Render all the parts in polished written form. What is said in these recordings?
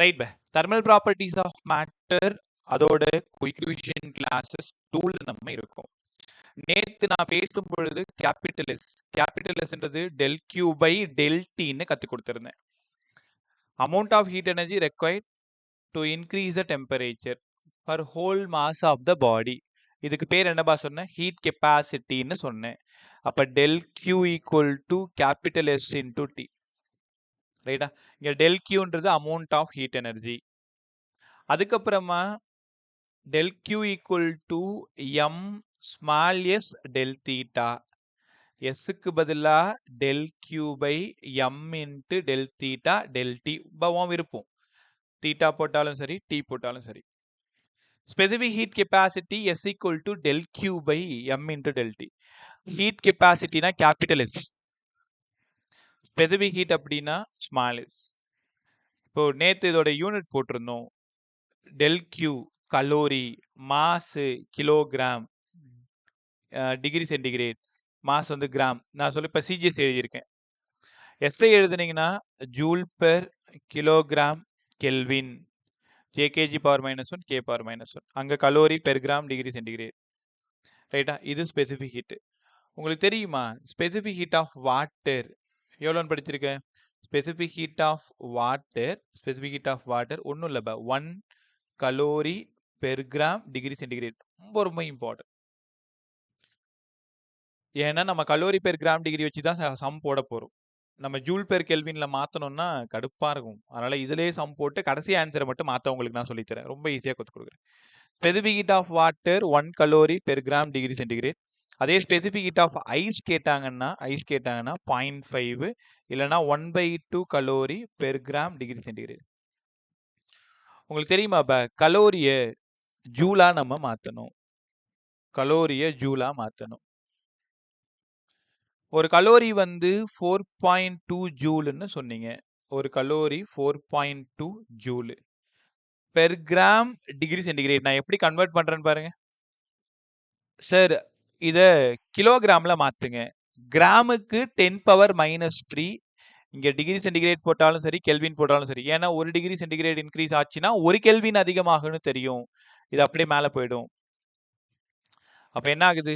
Right by thermal properties of matter அதோட equation classes 2ல நம்ம இருக்கும். நேத்து நான் பேசும் பொழுது கேபிட்டல் எஸ்ன்றது டெல் கியூ பை டெல் டின்னு கற்றுக் கொடுத்துருந்தேன். Amount of heat energy required to increase the temperature for whole mass of the body. இதுக்கு பேர் என்னப்பா சொன்னேன்? ஹீட் கெப்பாசிட்டின்னு சொன்னேன். அப்போ del Q equal to capital S into t. ரைட்டா? இங்கே டெல் கியூன்றது அமௌண்ட் ஆஃப் ஹீட் எனர்ஜி. அதுக்கப்புறமா del Q equal to M small S del theta. எஸ்ஸுக்கு பதிலாக del q by m into del theta del t பவம் இருப்போம். தீட்டா போட்டாலும் சரி, டி போட்டாலும் சரி. Specific heat capacity s equal to del q by m into del t. Heat கெப்பாசிட்டினா கேபிட்டல் எஸ், ஸ்பெசிஃபிக் ஹீட் அப்படின்னா ஸ்மால் எஸ். இப்போ நேற்று இதோட யூனிட் போட்டிருந்தோம். Del q calorie, mass kilogram, degree centigrade, mass வந்து கிராம். நான் சொல்லி இப்போ சிஜிஎஸ் எழுதியிருக்கேன். எஸ்ஐ எழுதுனீங்கன்னா joule per kilogram kelvin, J kg power -1 K power -1. அங்கே calorie per gram degree centigrade. ரைட்டா? இது ஸ்பெசிஃபிக் ஹீட்டு. உங்களுக்கு தெரியுமா ஸ்பெசிஃபிக் ஹீட் ஆஃப் வாட்டர் எவ்வளோன்னு படிச்சிருக்கேன்? ஸ்பெசிஃபிக் ஹீட் ஆஃப் வாட்டர் ஒன்றும் இல்லைப்பா, 1 calorie per gram degree centigrade. ரொம்ப ரொம்ப இம்பார்ட்டன்ட். ஏன்னா நம்ம கலோரி பெர் கிராம் டிகிரி வச்சு தான் சம் போட போகிறோம். நம்ம ஜூல் பெர் கெல்வின்ல மாற்றணும்னா கடுப்பாக இருக்கும். அதனால இதுலேயே சம் போட்டு கடைசி ஆன்சரை மட்டும் மாற்ற உங்களுக்கு நான் சொல்லித்தரேன். ரொம்ப ஈஸியாக கற்றுக் கொடுக்குறேன். Specific heat of water 1 calorie per gram degree centigrade. அதே ஸ்பெசிஃபிக் ஹீட் ஆஃப் ஐஸ் கேட்டாங்கன்னா 0.5 இல்லைனா 1/2 calorie per gram degree centigrade. உங்களுக்கு தெரியுமா இப்போ கலோரியை ஜூலா நம்ம மாற்றணும். கலோரியை ஜூலா மாற்றணும். ஒரு கலோரி வந்து 4.2 ஜூல்னு சொன்னீங்க. ஒரு calorie 4.2 joule per gram degree centigrade. நான் எப்படி கன்வெர்ட் பண்றேன்னு பாருங்க சார். இதை கிலோகிராம்ல மாத்துங்க. கிராமுக்கு 10⁻³ இங்க டிகிரி சென்டிகிரேட் போட்டாலும் சரி, கெல்வின் போட்டாலும் சரி. ஏன்னா 1 டிகிரி சென்டிகிரேட் இன்க்ரீஸ் ஆச்சுன்னா 1 கெல்வின் அதிகமாகும்னு தெரியும். இது அப்படியே மேலே போயிடும். அப்ப என்ன ஆகுது?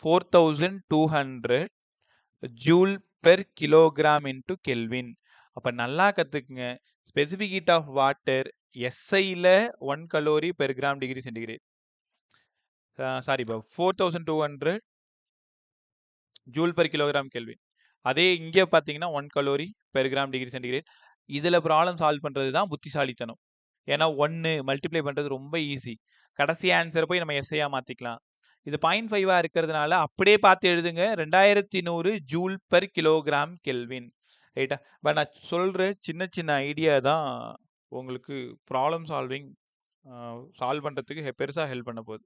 4200 joule per kilogram into kelvin. அப்ப நல்லா கத்துக்குங்க. ஸ்பெசிஃபிக் ஹீட் ஆஃப் வாட்டர் எஸ்ஐல 1 calorie per gram degree centigrade. Sorry 4200 joule per kilogram kelvin. அதே இங்கே பார்த்தீங்கன்னா 1 calorie per gram degree centigrade. இதில் ப்ராப்ளம் சால்வ் பண்ணுறது தான் புத்திசாலித்தனம். ஏன்னா 1 மல்டிப்ளை பண்ணுறது ரொம்ப ஈஸி. கடைசி ஆன்சரை போய் நம்ம எஸ்ஐயாக மாற்றிக்கலாம். இது 0.5 இருக்கிறதுனால அப்படியே பார்த்து எழுதுங்க. 2100 ஜூல் பெர் கிலோகிராம் கெல்வின். ரைட்டா? பட் நான் சொல்கிற சின்ன சின்ன ஐடியா தான் உங்களுக்கு ப்ராப்ளம் சால்வ் பண்ணுறதுக்கு பெருசாக ஹெல்ப் பண்ண போகுது.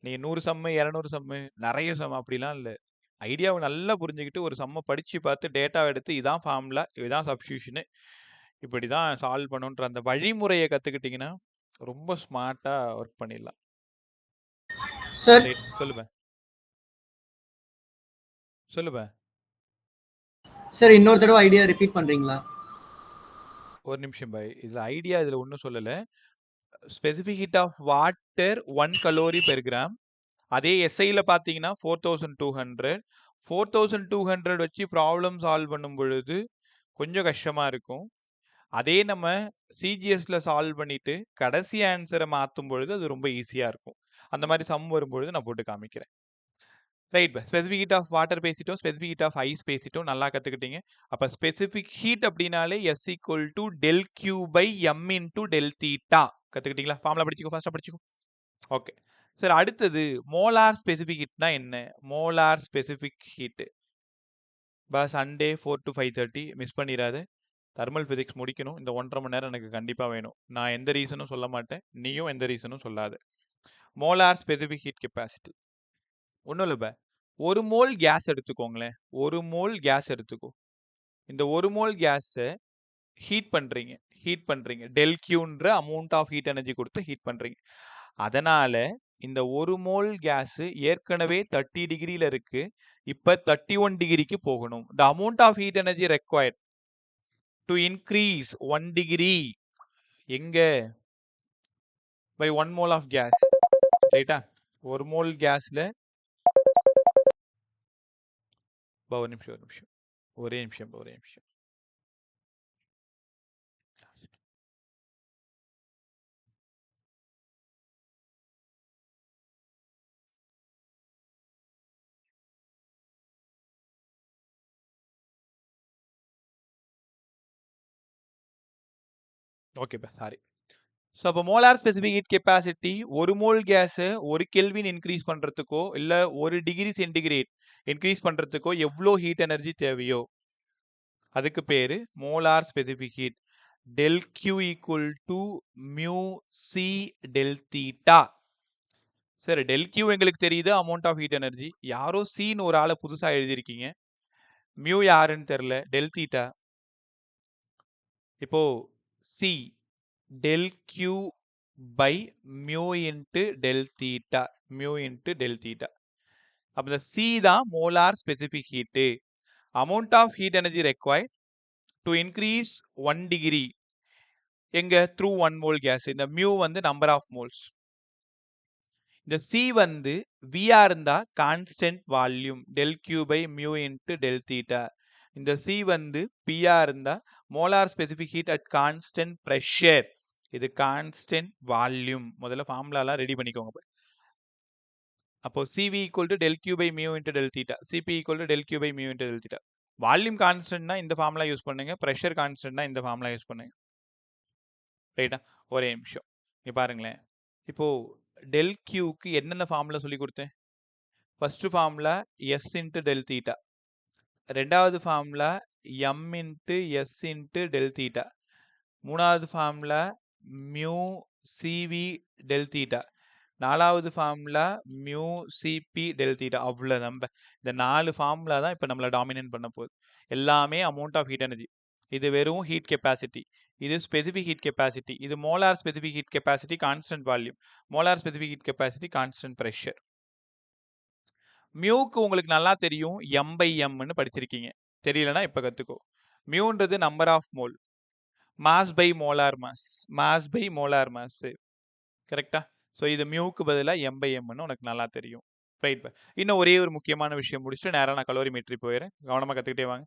நீங்கள் 100 சம்மு 200 சம்மு நிறைய சம் அப்படிலாம் இல்லை. ஐடியாவை நல்லா புரிஞ்சுக்கிட்டு ஒரு சம்மை படித்து பார்த்து டேட்டா எடுத்து இதான் ஃபார்முலா, இதுதான் சப்ஸ்டியூஷனு, இப்படி தான் சால்வ் பண்ணுன்ற அந்த வழிமுறையை கற்றுக்கிட்டிங்கன்னா ரொம்ப ஸ்மார்ட்டாக ஒர்க் பண்ணிடலாம். சார் சொல்லுங்க சார் இன்னொரு தடவை ஐடியா ரிப்பீட் பண்றீங்களா? ஒரு நிமிஷம் பாய். இதில் ஐடியா இதில் ஒன்றும் சொல்லலை. Specific heat of water 1 calorie per gram. அதே எஸ்ஐயில் பார்த்தீங்கன்னா 4200 வச்சு ப்ராப்ளம் சால்வ் பண்ணும் பொழுது கொஞ்சம் கஷ்டமாக இருக்கும். அதே நம்ம சிஜிஎஸ்ல சால்வ் பண்ணிட்டு கடைசி ஆன்சரை மாற்றும் பொழுது அது ரொம்ப ஈஸியாக இருக்கும். அந்த மாதிரி சம் வரும்பொழுது நான் போட்டு காமிக்கிறேன். Right by specific heat of water பேசிட்டோம், ஸ்பெசிஃபிக் ஹீட் ஆஃப் ஐஸ் பேசிட்டோம். நல்லா கற்றுக்கிட்டீங்க. அப்போ ஸ்பெசிஃபிக் ஹீட் அப்படின்னாலே s equal to del q by m into del theta. கற்றுக்கிட்டீங்களா? ஃபார்முலா படிச்சுக்கோ, ஃபாஸ்ட்டாக படிச்சுக்கோ. Okay sir. அடுத்தது மோலார் ஸ்பெசிஃபிக் ஹீட்னா என்ன? Molar specific heat Sunday 4 to 5:30 miss பண்ணிடாது. தெர்மல் ஃபிசிக்ஸ் முடிக்கணும். இந்த 1.5 மணி நேரம் எனக்கு கண்டிப்பாக வேணும். நான் எந்த ரீசனும் சொல்ல மாட்டேன், நீயும் எந்த ரீசனும் சொல்லாத. மோலார் ஸ்பெசிஃபிக் ஹீட் கெப்பாசிட்டி ஒன்றும் இல்லை. 1 மோல் கேஸ் எடுத்துக்கோங்களேன். 1 மோல் கேஸ் எடுத்துக்கோ. இந்த 1 மோல் கேஸை ஹீட் பண்ணுறீங்க. டெல் கியூன்ற அமௌண்ட் ஆஃப் ஹீட் எனர்ஜி கொடுத்து ஹீட் பண்ணுறீங்க. அதனால் இந்த 1 மோல் கேஸு ஏற்கனவே 30 டிகிரியில் இருக்கு. இப்போ 31 டிகிரிக்கு போகணும். The amount of heat energy required to increase 1 degree எங்க by 1 mole of gas, ரைட்டா? 1 mole gasல ஒரு நிமிஷம் ஒரே நிமிஷம். Okay sorry. ஸோ அப்போ மோலார் ஸ்பெசிஃபிக் ஹீட் கெப்பாசிட்டி ஒரு மோல் கேஸை 1 கெல்வின் இன்க்ரீஸ் பண்ணுறதுக்கோ இல்லை 1 டிகிரி சென்டிகிரேட் இன்க்ரீஸ் பண்ணுறதுக்கோ எவ்வளோ ஹீட் எனர்ஜி தேவையோ அதுக்கு பேர் molar specific heat. Del Q equal to mu C del theta. சரி, டெல் கியூ எங்களுக்கு தெரியுது, அமௌண்ட் ஆஃப் ஹீட் எனர்ஜி. யாரோ சின்னு ஒரு ஆளை புதுசாக எழுதியிருக்கீங்க. மியூ யாருன்னு தெரில, டெல் தீட்டா. இப்போ C del Q by mu into del theta, mu into del theta. அப்போ இந்த C தான் molar specific heat. Amount of heat energy required to increase 1 degree எங்க through 1 mole gas. இந்த mu வந்து number of moles. இந்த C வந்து Vயா இருந்தா constant volume del Q by mu into del theta. இந்த C வந்து Pயா இருந்தா molar specific heat at constant pressure. இது கான்ஸ்டன்ட் வால்யூம். முதல்ல ஃபார்முலாலாம் ரெடி பண்ணிக்கோங்க. அப்போ CV equal to del q by mu into del theta, CP equal to del q by mu into del theta. Volume கான்ஸ்டன்ட்னா இந்த formula use பண்ணுங்க, pressure கான்ஸ்டன்ட்னா இந்த ஃபார்முலா யூஸ் பண்ணுங்க. ரைட்டா? ஒரே நிமிஷம் இங்க பாருங்களேன். இப்போ டெல் கியூக்கு என்னென்ன ஃபார்முலா சொல்லி கொடுத்தேன்? First formula s into del theta, ரெண்டாவது formula m into s into del theta, மூணாவது formula mu CV del theta, நாலாவது formula mu CP del theta. அவ்வளோ நம்ம இந்த 4 ஃபார்முலா தான் இப்போ நம்மளை டாமினேட் பண்ண போகுது. எல்லாமே அமௌண்ட் ஆஃப் ஹீட் எனர்ஜி. இது வெறும் ஹீட் கெப்பாசிட்டி, இது ஸ்பெசிஃபிக் ஹீட் கெப்பாசிட்டி, இது molar specific heat capacity constant volume, molar specific heat capacity constant pressure. மியூக்கு உங்களுக்கு நல்லா தெரியும், எம் பை எம்னு படிச்சிருக்கீங்க. தெரியலனா இப்போ கற்றுக்கோ. மியூன்றது number of mole, mass by molar mass, mass by molar mass. கரெக்டா? ஸோ இது மியூக்கு பதிலாக எம் பை எம்னு உனக்கு நல்லா தெரியும். ரைட். இன்னும் ஒரே ஒரு முக்கியமான விஷயம் முடிச்சுட்டு நேராக நான் கலோரிமீட்டரி போயிடுறேன். கவனமாக கற்றுக்கிட்டே வாங்க.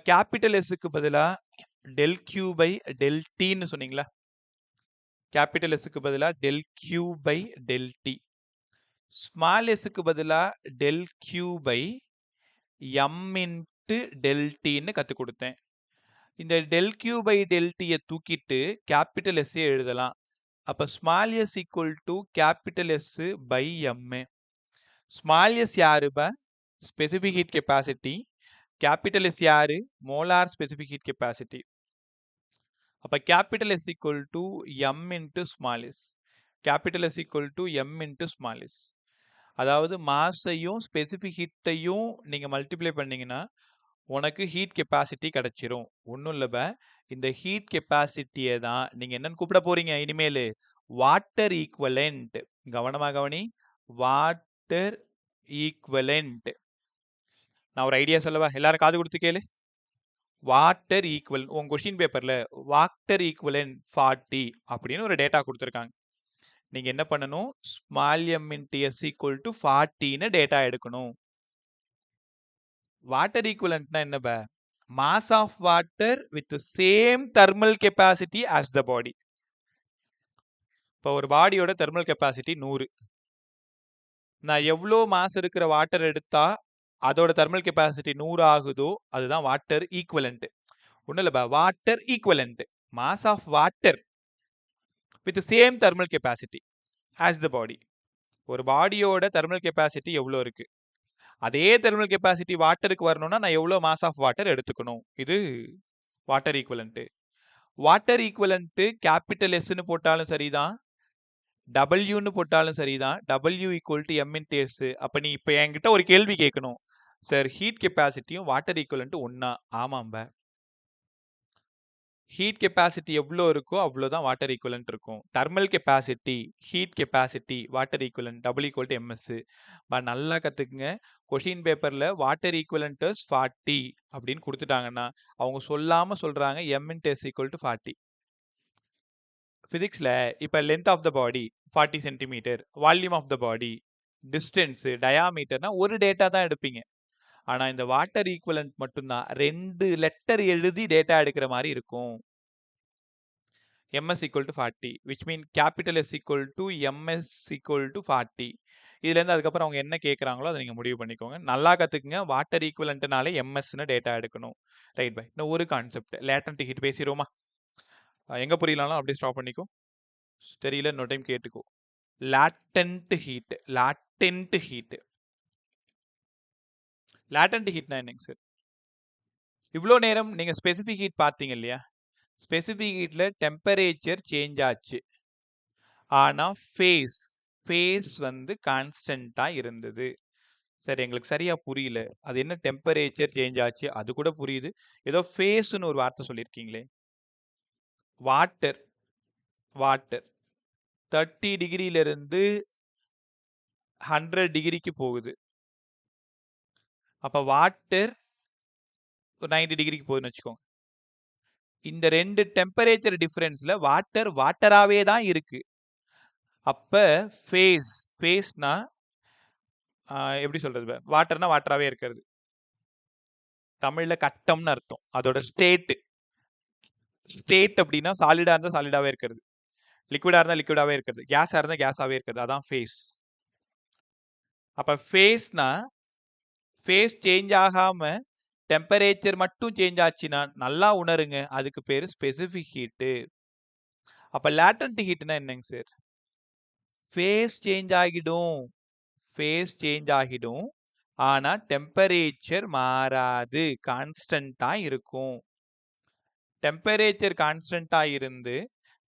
கேபிட்டல் எஸ்ஸுக்கு பதிலாக டெல் கியூ பை டெல் டின்னு சொன்னீங்களா? கேபிட்டல் எஸ்ஸுக்கு பதிலாக del q by del t. Small எஸ்ஸுக்கு பதிலாக del q by m into del டின்னு கற்றுக் கொடுத்தேன். இந்த டெல் கியூ பை டெல் டியை தூக்கிட்டு கேபிட்டல் எஸ்ஸே எழுதலாம். அப்போ small s equal to capital S by m. Small s யாருப்பா? Specific heat capacity. Capital S யாரு? Molar specific heat capacity. அப்போ capital S equal to M into small S, capital S equal to M into small S. அதாவது மாஸையும் specific ஹீட்டையும் நீங்கள் multiply பண்ணீங்கன்னா உனக்கு heat capacity கிடைச்சிரும். ஒன்றும் இல்லைப்ப, இந்த ஹீட் கெப்பாசிட்டியை தான் நீங்கள் என்னன்னு கூப்பிட போறீங்க இனிமேல்? Water equivalent. கவனமாக கவனி, வாட்டர் ஈக்குவலண்ட். நான் ஒரு ஐடியா சொல்லவா? எல்லாரும் காது கொடுத்து கேளு. வாட்டர் ஈக்குவல், உங்க கொஸ்டின் பேப்பர்ல வாட்டர் ஈக்குவலண்ட் 40 அப்படின்னு ஒரு டேட்டா கொடுத்துருக்காங்க. நீங்க என்ன பண்ணணும்? Small M into S equal to 40ன்னு டேட்டா எடுக்கணும். வாட்டர் ஈக்குவலண்ட்னா என்ன? Mass of water with same thermal capacity as the body. இப்போ ஒரு பாடியோட தெர்மல் கெப்பாசிட்டி 100. நான் எவ்வளோ மாஸ் இருக்கிற வாட்டர் எடுத்தா அதோட தெர்மல் கெப்பாசிட்டி 100 ஆகுதோ அதுதான் வாட்டர் ஈக்குவலண்ட். ஒன்றும் இல்லைப்பா, water equivalent mass of water with same thermal capacity as the body. ஒரு பாடியோட தெர்மல் கெப்பாசிட்டி எவ்வளோ இருக்கு, அதே தெர்மல் கெப்பாசிட்டி வாட்டருக்கு வரணும்னா நான் எவ்வளோ மாஸ் ஆஃப் வாட்டர் எடுத்துக்கணும். இது water equivalent. Water equivalent capital எஸ்ன்னு போட்டாலும் சரிதான், டபிள்யூன்னு போட்டாலும் சரிதான். W equal to M into S. அப்போ நீ இப்போ என்கிட்ட ஒரு கேள்வி கேட்கணும், சார் ஹீட் கெப்பாசிட்டியும் வாட்டர் ஈக்குவலண்ட் ஒன்னா? ஆமாம்ப. ஹீட் கெப்பாசிட்டி எவ்வளோ இருக்கோ அவ்வளோதான் வாட்டர் ஈக்குவலண்ட் இருக்கும். Thermal capacity, heat capacity, water equivalent double equal to MS. நல்லா கற்றுக்குங்க. கொஷின் பேப்பரில் வாட்டர் ஈக்குவலண்ட் 40 அப்படின்னு கொடுத்துட்டாங்கன்னா அவங்க சொல்லாமல் சொல்கிறாங்க M into S equal to 40. பிசிக்ஸ்ல இப்ப length of the body 40 centimetre, volume of the body, distance, டயாமீட்டர்னா ஒரு டேட்டா தான் எடுப்பீங்க. ஆனா இந்த வாட்டர் ஈக்குவலன்ட் மட்டும்தான் 2 லெட்டர் எழுதி டேட்டா எடுக்கிற மாதிரி இருக்கும். ms equal to 40 which mean capital S equal to ms equal to 40. இதுல இருந்து அதுக்கப்புறம் அவங்க என்ன கேட்கறாங்களோ அதை நீங்க முடிவு பண்ணிக்கோங்க. நல்லா கத்துக்குங்க. வாட்டர் ஈக்குவலன்ட்னாலே msன்னு டேட்டா எடுக்கணும். ரைட் பை. இன்னும் ஒரு கான்செப்ட் லேட்டன்ட் ஹீட் பேசிரோமா? எங்க புரியலனாலும் அப்படியே ஸ்டாப் பண்ணிக்கோ. தெரியல இன்னொரு டைம் கேட்டுக்கோ. Latent heat. Latent heat. Latent ஹீட்னா என்னங்க சார்? இவ்வளோ நேரம் நீங்க ஸ்பெசிபிக் ஹீட் பார்த்தீங்க இல்லையா? ஸ்பெசிபிக் ஹீட்ல டெம்பரேச்சர் சேஞ்ச் ஆச்சு. ஆனா ஃபேஸ் வந்து கான்ஸ்டன்டா இருந்தது. சரி எங்களுக்கு சரியா புரியல. அது என்ன டெம்பரேச்சர் சேஞ்ச் ஆச்சு அது கூட புரியுது. ஏதோ ஃபேஸ்னு ஒரு வார்த்தை சொல்லியிருக்கீங்களே. வாட்டர் 30 டிகிரில இருந்து 100 டிகிரிக்கு போகுது. அப்ப வாட்டர் 90 டிகிரிக்கு போகுதுன்னு வச்சுக்கோங்க. இந்த ரெண்டு டெம்பரேச்சர் டிஃபரன்ஸ்ல வாட்டராவே தான் இருக்கு. அப்ப ஃபேஸ்னா எப்படி சொல்றது? வாட்டர்னா வாட்டராவே இருக்கிறது. தமிழ்ல கட்டம்னு அர்த்தம். அதோட ஸ்டேட் அப்படின்னா சாலிடா இருந்தா சாலிடாவே இருக்கிறது, லிக்விடா இருந்தா லிக்விடாவே இருக்கிறது, கேஸா இருந்தா கேஸாவே இருக்கிறது. அதான் ஃபேஸ். அப்ப ஃபேஸ்னா ஃபேஸ் சேஞ்ச் ஆகாம டெம்பரேச்சர் மட்டும் சேஞ்ச் ஆச்சுன்னா நல்லா உணருங்க, அதுக்கு பேரு ஸ்பெசிபிக் ஹீட். அப்ப லேட்டன்ட் ஹீட்னா என்னங்க சார்? ஃபேஸ் சேஞ்ச் ஆகிடும், ஆனா டெம்பரேச்சர் மாறாது, கான்ஸ்டன்டா இருக்கும். டெம்பரேச்சர் கான்ஸ்டன்டா இருந்து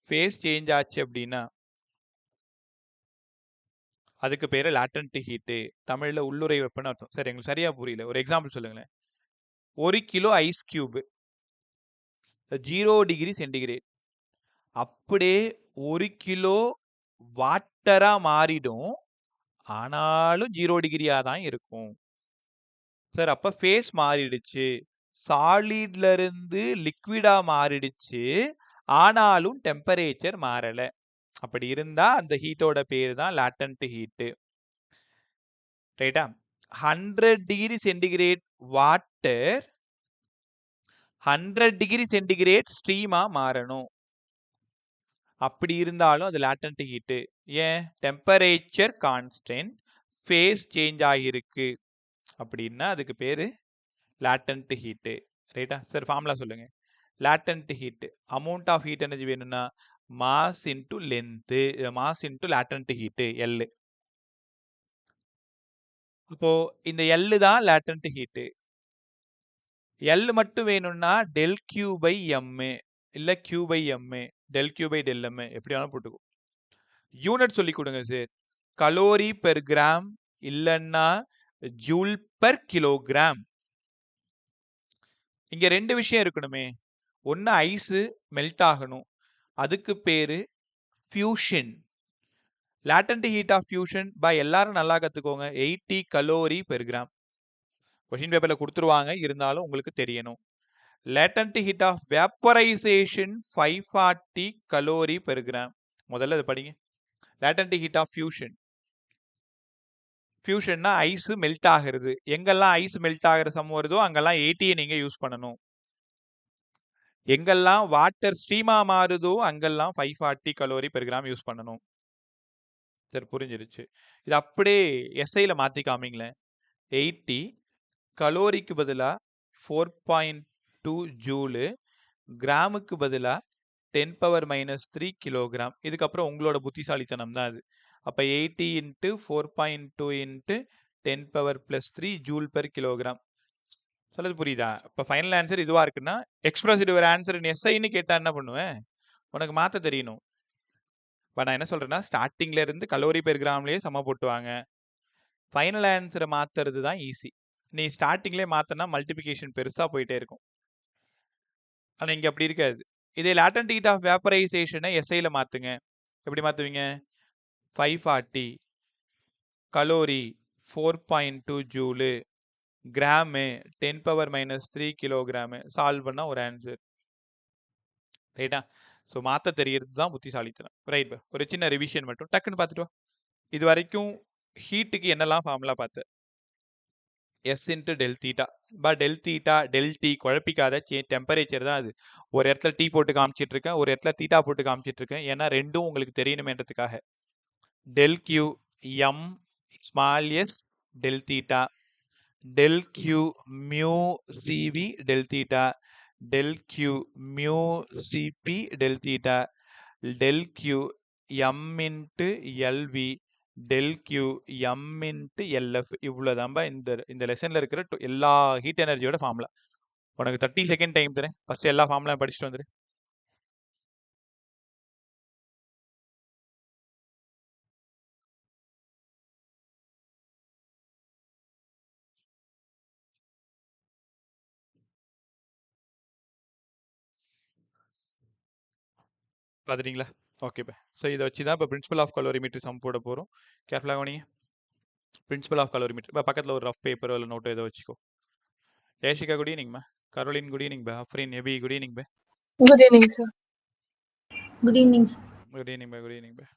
ஃபேஸ் சேஞ்ச் ஆச்சு அப்படின்னா அதுக்கு பேரு லேட்டன்ட் ஹீட். தமிழ்ல உள்ளுறை வெப்பம்னு அர்த்தம். சரி எங்களுக்கு சரியா புரியல. ஒரு எக்ஸாம்பிள் சொல்லுங்களேன். 1 kilo ice cube 0 degree centigrade. அப்படியே 1 கிலோ வாட்டரா மாறிடும், ஆனாலும் 0 டிகிரியா தான் இருக்கும். சார் அப்ப ஃபேஸ் மாறிடுச்சு, சாலிட்ல இருந்து லிக்விடா மாறிடுச்சு, ஆனாலும் டெம்பரேச்சர் மாறல. அப்படி இருந்தா அந்த ஹீட்டோட பேரு தான் லேட்டன்ட் ஹீட். ரைட்டா? 100 degree centigrade water 100 degree centigrade ஸ்ட்ரீமா மாறணும். அப்படி இருந்தாலும் அது லேட்டன்ட் ஹீட். ஏன்? டெம்பரேச்சர் கான்ஸ்டன்ட், ஃபேஸ் சேஞ்ச் ஆகிருக்கு அப்படின்னா அதுக்கு பேரு லேட்டன்ட் ஹீட். ரைட்டா? சார் ஃபார்முலா சொல்லுங்க. Latent heat amount of heat energy வேணும்னா mass into length, mass into latent heat L. இப்போ இந்த L தான் லேட்டன்ட் ஹீட். L மட்டும் வேணும்னா del Q by M இல்ல Q by M, del Q by del M எப்படி வேணாலும் போட்டுக்கோ. யூனிட் சொல்லி கொடுங்க சார். கலோரி பெர் கிராம் இல்லன்னா ஜூல் பெர் கிலோகிராம். இங்க ரெண்டு விஷயம் இருக்கணுமே. ஒன்னு ஐஸ் மெல்ட் ஆகணும், அதுக்கு பேரு fusion. Latent heat of fusion பை எல்லாரும் நல்லா கத்துக்கோங்க 80 கலோரி பெர் கிராம். கொஸ்டின் பேப்பர்ல கொடுத்துருவாங்க, இருந்தாலும் உங்களுக்கு தெரியணும். Latent heat of vaporisation 540 calorie per gram. முதல்ல இது படிங்க. லேட்டன்ட் ஹீட் ஆஃப் ஃபியூஷன்னா ஐஸ் மெல்ட் ஆகிறது. எங்கெல்லாம் ஐஸ் மெல்ட் ஆகிற சம் வருதோ அங்கெல்லாம் 80 நீங்க யூஸ் பண்ணணும். எங்கெல்லாம் வாட்டர் ஸ்ட்ரீமா மாறுதோ அங்கெல்லாம் 540 கலோரி பெர் கிராம் யூஸ் பண்ணணும். சரி புரிஞ்சிருச்சு. இது அப்படியே எஸ்ஐல மாத்தி காமிங்களேன். 80 கலோரிக்கு பதிலா 4.2 ஜூலு, கிராமுக்கு பதிலா 10 பவர் -3 கிலோகிராம். இதுக்கப்புறம் உங்களோட புத்திசாலித்தனம் தான் அது. அப்ப 80 into 4.2 into 10 power +3 joule per kilogram. சொல்றது புரியுதா? இப்ப ஃபைனல் ஆன்சர் இதுவா இருக்குன்னா எக்ஸ்பிரஸ் இது ஒரு ஆன்சர் எஸ்ஐன்னு கேட்டா என்ன பண்ணுவேன்? உனக்கு மாத்த தெரியணும். பட் நான் என்ன சொல்றேன்னா ஸ்டார்டிங்ல இருந்து கலோரி பெர் கிராம்லயே சம போட்டுவாங்க. ஃபைனல் ஆன்சரை மாத்துறது தான் ஈஸி. நீ ஸ்டார்டிங்லேயே மாத்தினா மல்டிபிகேஷன் பெருசா போயிட்டே இருக்கும். ஆனா இங்க அப்படி இருக்காது. இதே லேட்டன்ட் ஹீட் ஆஃப் வேப்பரைசேஷனை எஸ்ஐல மாத்துங்க. எப்படி மாத்துவீங்க? 540 calorie 4.2 Zulu, gram 10 power -3 kilogram. Solve பண்ணா ஒரு ஆன்சர். ரைட்டா? ஸோ மாற்ற தெரியறது தான் புத்திசாலித்தனம். ரைட். ஒரு சின்ன ரிவிஷன் மட்டும் டக்குன்னு பார்த்துட்டு வா. இது வரைக்கும் ஹீட்டுக்கு என்னெல்லாம் ஃபார்முலா பார்த்த? S into del theta. Del theta del T குழப்பிக்காத, டெம்பரேச்சர் தான் அது. ஒரு இடத்துல டீ போட்டு காமிச்சிட்டு இருக்கேன், ஒரு இடத்துல தீட்டா போட்டு காமிச்சிட்டு இருக்கேன். ஏன்னா ரெண்டும் உங்களுக்கு தெரியணுமேன்றதுக்காக. Del Q M small S del theta, del Q mu CV del theta, del Q mu CP del theta, del Q M into LV del Q M into LF. இவ்வளோதான்பா இந்த லெசனில் இருக்கிற எல்லா ஹீட் எனர்ஜியோட ஃபார்முலா. உனக்கு 30 second time தரேன், first எல்லா formula படிச்சுட்டு வந்துரு. பார்த்துட்டீங்களா? ஓகேப்பா. ஸோ இதை வச்சு தான் இப்போ பிரின்சிபல் ஆஃப் கலோரிமீட்டர் சம் போட போகிறோம். கேர்ஃபுல்லாக கவனிங்க. பிரின்சிபல் ஆஃப் கலோரிமீட்டர் இப்போ பக்கத்தில் ஒரு ரஃப் பேப்பரோ இல்லை நோட்டோ ஏதோ வச்சுக்கோ. ஏஷிகா குட் ஈவினிங்மா. கரோலின் குட் ஈவினிங் பா. அஃப்ரின் எபி குட் ஈவினிங் பா. Good evening, sir. Good evening, sir. Good evening பா. குட் ஈவினிங் பா.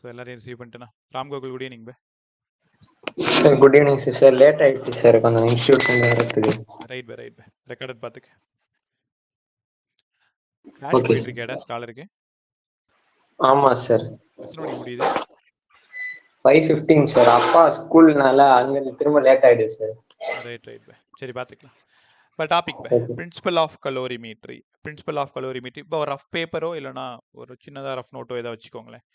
ஸோ எல்லாரையும் ரிசீவ் பண்ணிட்டேனா? ராம் கோகுல் குட் ஈவினிங் பா. Sir good evening sir. Sir late ஆயிடுச்சு சார் கொஞ்சம் இன்ஸ்டியூட்ல வரதுக்கு. ரைட் பா. ரெக்கார்டட் பார்த்துக்க. ஓகே கிளாஸ் போயிட்டு சார். இருக்கியாடா ஸ்காலருக்கு? ஆமா சார். எத்தனை மணிக்கு முடியுது? 5:15 சார். அப்பா ஸ்கூல்னால அங்கிருந்து திரும்ப லேட் ஆயிடுது சார். ரைட் பா. சரி பார்த்துக்கலாம். இப்போ டாபிக் பா. Okay. Principal of கலோரிமீட்ரி. Principal of கலோரிமீட்ரி இப்போ ஒரு ரஃப் பேப்பரோ இல்லைனா ஒரு சின்னதாக ரஃப் நோட்டோ ஏதோ வச்சுக்கோங்களேன்.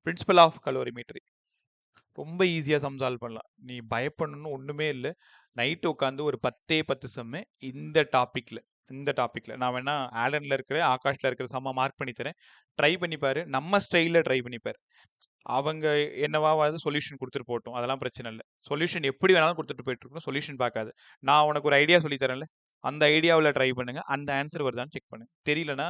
பிரின்சிபல் ஆஃப் கலோரிமீட்ரி ரொம்ப ஈஸியாக சம் சால்வ் பண்ணலாம். நீ பயப்படணும்னு ஒன்றுமே இல்லை. நைட்டு உட்காந்து ஒரு 10 செம்மு இந்த டாப்பிக்கில் நான் வேணா ஆலனில் இருக்கிற ஆகாஷில் இருக்கிற செம்ம மார்க் பண்ணி தரேன். ட்ரை பண்ணிப்பாரு. நம்ம ஸ்டைலில் ட்ரை பண்ணிப்பாரு. அவங்க என்னவாவது சொல்யூஷன் கொடுத்துட்டு போட்டோம், அதெல்லாம் பிரச்சனை இல்லை. சொல்யூஷன் எப்படி வேணாலும் கொடுத்துட்டு போயிட்டு இருக்கணும். சொல்யூஷன் பார்க்காது. நான் உனக்கு ஒரு ஐடியா சொல்லி தரேன்ல, அந்த ஐடியாவில் ட்ரை பண்ணுங்க. அந்த ஆன்சர் வருதான்னு செக் பண்ணுங்க. தெரியலனா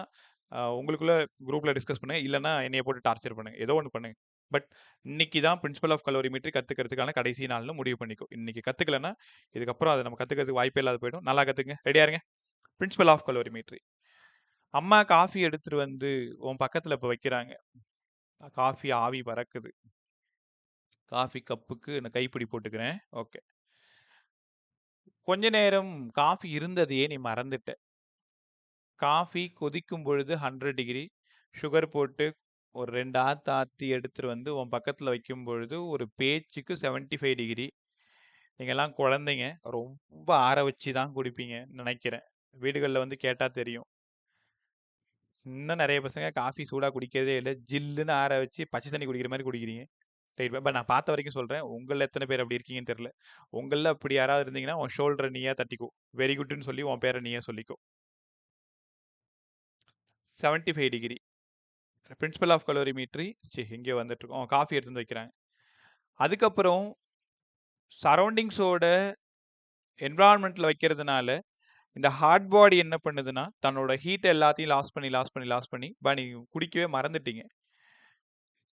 உங்களுக்குள்ள குரூப்ல டிஸ்கஸ் பண்ணுங்க, இல்லைனா என்னைய போட்டு டார்ச்சர் பண்ணுங்க. ஏதோ ஒன்று பண்ணுங்க. பட் இன்னைக்கு தான் பிரின்சிபல் ஆஃப் கலோரிமீட்ரி கற்றுக்கிறதுக்கான கடைசி நாள்னு முடிவு பண்ணிக்கோ. இன்னைக்கு கற்றுக்கலன்னா இதுக்கப்புறம் அதை நம்ம கற்றுக்கிறதுக்கு வாய்ப்பே இல்லாத போயிடும். நல்லா கற்றுங்க. ரெடியா இருங்க. Principle of calorimetry. அம்மா காஃபி எடுத்துட்டு வந்து உன் பக்கத்தில் இப்போ வைக்கிறாங்க. காஃபி ஆவி பறக்குது. காஃபி கப்புக்கு நான் கைப்பிடி போட்டுக்கிறேன். ஓகே. கொஞ்ச நேரம் காஃபி இருந்ததையே நீ மறந்துட்ட. காஃபி கொதிக்கும் பொழுது 100 டிகிரி சுகர் போட்டு ஒரு 2 ஆத்தி எடுத்துட்டு வந்து உன் பக்கத்தில் வைக்கும் பொழுது ஒரு பேச்சுக்கு 75 டிகிரி. நீங்கள்லாம் குழந்தைங்க, ரொம்ப ஆற வச்சு தான் குடிப்பீங்க நினைக்கிறேன். வீடுகளில் வந்து கேட்டால் தெரியும். இன்னும் நிறைய பசங்க காஃபி சூடாக குடிக்கிறதே இல்லை. ஜில்லுன்னு ஆற வச்சு பச்சை தண்ணி குடிக்கிற மாதிரி குடிக்கிறீங்க. ரைட். பட் நான் பார்த்த வரைக்கும் சொல்கிறேன். உங்களில் எத்தனை பேர் அப்படி இருக்கீங்கன்னு தெரியல. உங்களில் அப்படி யாராவது இருந்தீங்கன்னா உன் ஷோல்டரை நீயே தட்டிக்கோ. வெரி குட்னு சொல்லி உன் பேரை நீயே சொல்லிக்கோ. 75 டிகிரி. பிரின்சிபல் ஆஃப் கலோரிமீட்ரி இங்கே வந்துட்டு இருக்கோம். காஃபி எடுத்து வந்து வைக்கிறாங்க. அதுக்கப்புறம் சரௌண்டிங்ஸோட என்விரான்மெண்ட்டில் வைக்கிறதுனால இந்த ஹார்ட் பாடி என்ன பண்ணுதுன்னா தன்னோட ஹீட்டை எல்லாத்தையும் லாஸ் பண்ணி நீ குடிக்கவே மறந்துட்டீங்க.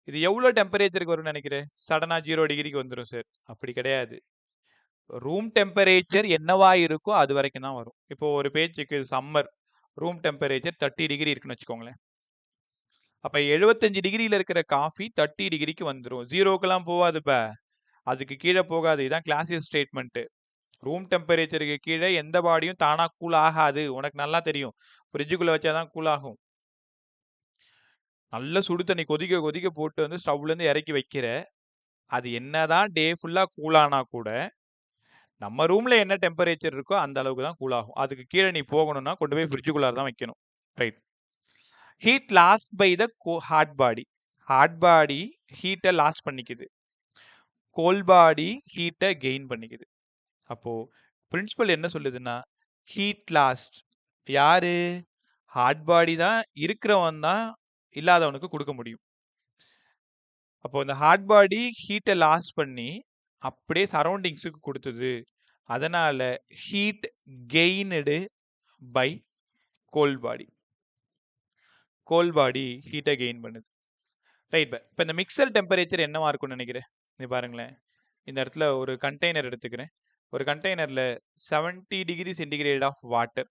இது எவ்வளோ டெம்பரேச்சருக்கு வரும்னு நினைக்கிறேன்? சடனாக 0 டிகிரிக்கு வந்துடும் சார். அப்படி கிடையாது. ரூம் டெம்பரேச்சர் என்னவா இருக்கோ அது வரைக்கும் தான் வரும். இப்போ ஒரு பேச்சுக்கு சம்மர் ரூம் டெம்பரேச்சர் 30 டிகிரி இருக்குன்னு வச்சுக்கோங்களேன். அப்போ 75 டிகிரியில் இருக்கிற காஃபி 30 டிகிரிக்கு வந்துடும். 0க்கெல்லாம் போகாது. இப்போ அதுக்கு கீழே போகாது. இதுதான் கிளாசியஸ் ஸ்டேட்மெண்ட்டு. ரூம் டெம்பரேச்சருக்கு கீழே எந்த பாடியும் தானாக கூல் ஆகாது. உனக்கு நல்லா தெரியும். ஃப்ரிட்ஜுக்குள்ளே வச்சாதான் கூல் ஆகும். நல்ல சுடு தண்ணி கொதிக்க போட்டு வந்து ஸ்டவ்லேருந்து இறக்கி வைக்கிற, அது என்னதான் டே ஃபுல்லாக கூலானா கூட நம்ம ரூமில் என்ன டெம்பரேச்சர் இருக்கோ அந்த அளவுக்கு தான் கூல் ஆகும். அதுக்கு கீழே நீ போகணும்னா கொண்டு போய் ஃப்ரிட்ஜுக்குள்ளார தான் வைக்கணும். Right. Heat lost by the hot body. Hot body ஹீட்டை லாஸ்ட் பண்ணிக்குது. கோல் பாடி ஹீட்டை கெயின் பண்ணிக்குது. அப்போது பிரின்சிபல் என்ன சொல்லுதுன்னா ஹீட் லாஸ்ட் யாரு? ஹாட் பாடி தான் இருக்கிறவன் தான் இல்லாதவனுக்கு கொடுக்க முடியும். அப்போ இந்த ஹாட் பாடி ஹீட்டை லாஸ் பண்ணி அப்படியே சரௌண்டிங்ஸுக்கு கொடுத்தது. அதனால heat gained by cold body. Cold body ஹீட்டை கெயின் பண்ணுது. ரைட். இப்போ இந்த மிக்சர் டெம்பரேச்சர் என்னவா இருக்கும்னு நினைக்கிறேன்? நீ பாருங்களேன். இந்த இடத்துல ஒரு கண்டெய்னர் எடுத்துக்கிறேன். ஒரு கண்டெய்னரில் 70 degree centigrade of water,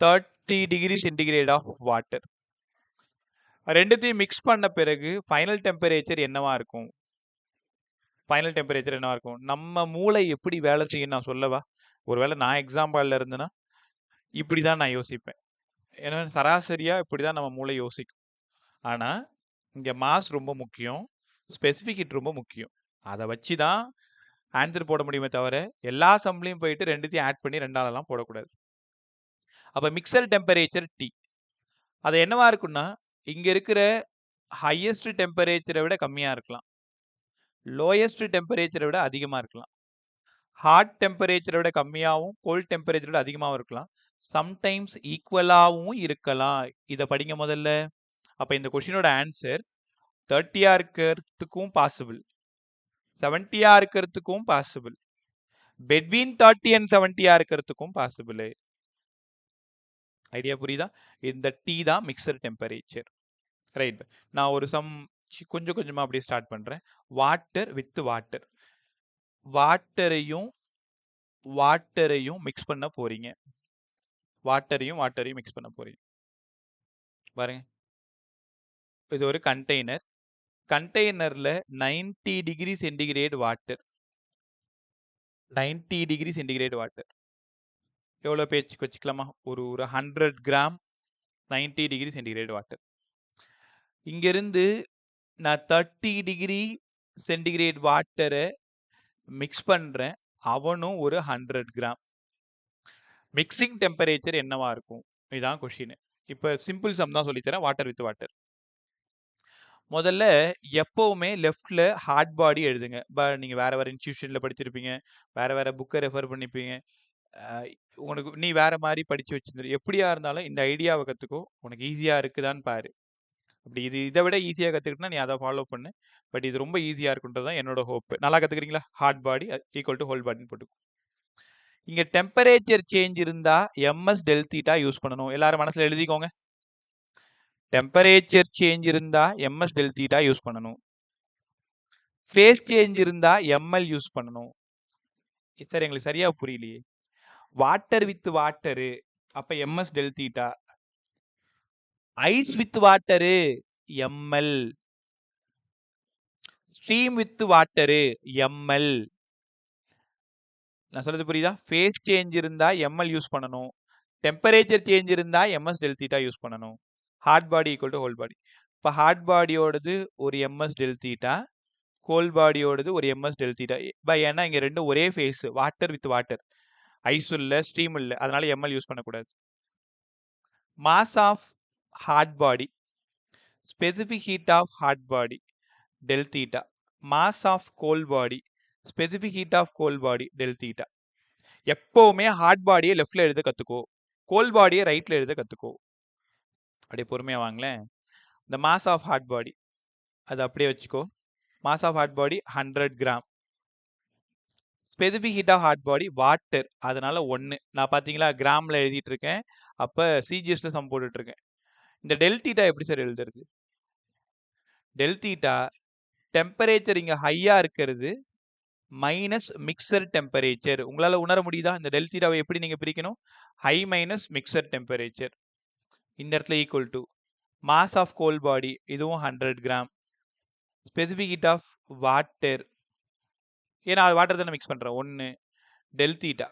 30 degree centigrade of water. ரெண்டுத்தையும் மிக்ஸ் பண்ண பிறகு ஃபைனல் டெம்பரேச்சர் என்னவா இருக்கும்? ஃபைனல் டெம்பரேச்சர் என்னவா இருக்கும்? நம்ம மூளை எப்படி வேலை செய்யும் நான் சொல்லவா? ஒருவேளை நான் எக்ஸாம்பிள்ல இருந்தேன்னா இப்படி தான் நான் யோசிப்பேன். ஏன்னா சராசரியா இப்படி தான் நம்ம மூளை யோசிக்கும். ஆனா இங்க மாஸ் ரொம்ப முக்கியம், ஸ்பெசிஃபிக் ஹீட் ரொம்ப முக்கியம். அதை வச்சு தான் ஆன்சர் போட முடியுமே தவிர எல்லா சம்லையும் போயிட்டு ரெண்டுத்தையும் ஆட் பண்ணி ரெண்டாலெல்லாம் போடக்கூடாது. அப்ப மிக்சர் டெம்பரேச்சர் T அது என்னவா இருக்குன்னா இங்க இருக்கிற ஹையஸ்ட் டெம்பரேச்சரை விட கம்மியா இருக்கலாம், லோயஸ்ட் டெம்பரேச்சரை விட அதிகமா இருக்கலாம், ஹாட் டெம்பரேச்சரை விட கம்மியாகவும் கோல்ட் டெம்பரேச்சரை விட அதிகமாகவும் இருக்கலாம், சம்டைம்ஸ் ஈக்குவலாகவும் இருக்கலாம். இதை படிங்க முதல்ல. அப்ப இந்த கொஸ்டினோட ஆன்சர் 30 இருக்கிறதுக்கும் பாசிபிள், 70 இருக்கிறதுக்கும் பாசிபிள், பெட்வீன் 30 and 70 இருக்கிறதுக்கும் பாசிபிள். ஐடியா புரியுதா? இந்த T தான் மிக்சர் டெம்பரேச்சர். ரைட். நான் ஒரு சம் கொஞ்சம் கொஞ்சமா அப்படியே ஸ்டார்ட் பண்றேன். வாட்டர் வித் வாட்டர், வாட்டரையும் மிக்ஸ் பண்ண போறீங்க. வாட்டரையும் மிக்ஸ் பண்ண போறீங்க. பாருங்க, இது ஒரு கண்டெய்னர். கண்டெய்னர்ல 90 degree centigrade water, 90 degree centigrade water எவ்வளோ பேச்சுக்கு வச்சுக்கலாமா? ஒரு 100 கிராம் 90 டிகிரி சென்டிகிரேட் வாட்டர். இங்கிருந்து நான் 30 டிகிரி சென்டிகிரேட் வாட்டரை மிக்ஸ் பண்றேன், அவனும் ஒரு 100 கிராம். மிக்சிங் டெம்பரேச்சர் என்னவா இருக்கும்? இதுதான் கொஸ்டின். இப்போ சிம்பிள் சம் தான் சொல்லித்தரேன், வாட்டர் வித் வாட்டர். முதல்ல எப்பவுமே லெஃப்ட்ல ஹார்ட் பாடி எழுதுங்க. நீங்க வேற வேற இன்ஸ்டிடியூஷன்ல படிச்சிருப்பீங்க, வேற புக்கை ரெஃபர் பண்ணிப்பீங்க, உனக்கு நீ வேற மாதிரி படிச்சு வச்சிருந்த. எப்படியா இருந்தாலும் இந்த ஐடியாவை கத்துக்கோ, உனக்கு ஈஸியா இருக்குதான்னு பாரு. அப்படி இது இதை விட ஈஸியாக கற்றுக்கிட்டா நீ அதை ஃபாலோ பண்ணு. பட் இது ரொம்ப ஈஸியாக இருக்குன்றது தான் என்னோட ஹோப். நல்லா கற்றுக்கிறீங்களா? Hot body equal to whole பாடின்னு போட்டுக்கும். இங்கே டெம்பரேச்சர் சேஞ்ச் இருந்தால் எம்எஸ் டெல் தீட்டா யூஸ் பண்ணணும். எல்லாரும் மனசில் எழுதிக்கோங்க. டெம்பரேச்சர் சேஞ்ச் இருந்தால் எம்எஸ் டெல் தீட்டா யூஸ் பண்ணணும். ஃபேஸ் சேஞ்ச் இருந்தால் எம்எல் யூஸ் பண்ணணும். சார் எங்களுக்கு சரியாக புரியலையே. வாட்டர் வித் வாட்டரு அப்போ MS del theta, ice with water ML, steam with water ML. நான் சொல்றது புரியுதா? ஃபேஸ் சேஞ்ச் இருந்தா எம்எல் யூஸ் பண்ணணும், டெம்பரேச்சர் சேஞ்ச் இருந்தா எம்எஸ் டெல் தீட்டா யூஸ் பண்ணணும். ஹார்ட் பாடி ஈக்குவல் டு ஹோல் பாடி. இப்போ ஹார்ட் பாடியோடது ஒரு எம்எஸ் டெல் தீட்டா, கோல் பாடியோடது ஒரு எம்எஸ் டெல் தீட்டா. ஏன்னா இங்க ரெண்டும் ஒரே phase, water with water, ice இல்ல ஸ்ட்ரீம் இல்ல, அதனால எம்எல் யூஸ் பண்ணக்கூடாது. Mass of hot body, specific heat of hot body del theta, mass of cold body, specific heat of cold body del theta. எப்பவுமே hot பாடியை லெஃப்ட்ல எழுத கத்துக்கோ, கோல் பாடியை ரைட்ல எழுத கத்துக்கோ. அப்படியே பொறுமையா வாங்களேன். இந்த மாஸ் ஆஃப் ஹார்ட் பாடி அது அப்படியே வச்சுக்கோ. Mass of hot body 100 gram. Specific heat of hot body water, அதனால 1. நான் பார்த்தீங்களா கிராம்ல எழுதிட்டு இருக்கேன், அப்போ சிஜிஎஸ்ல சம் போட்டுட்டு இருக்கேன். இந்த டெல் தீட்டா எப்படி சார் எழுதுறது? டெல் தீட்டா டெம்பரேச்சர் இங்க ஹையா இருக்கிறது மைனஸ் மிக்சர் டெம்பரேச்சர். உங்களால உணர முடியுதா? இந்த டெல் தீட்டாவை எப்படி நீங்க பிரிக்கணும்? High minus mixture temperature. இந்த இடத்துல equal to mass of cold body, இதுவும் 100 gram, specific heat of water, ஏன்னா வாட்டர் தானே மிக்ஸ் பண்றேன், 1 del theta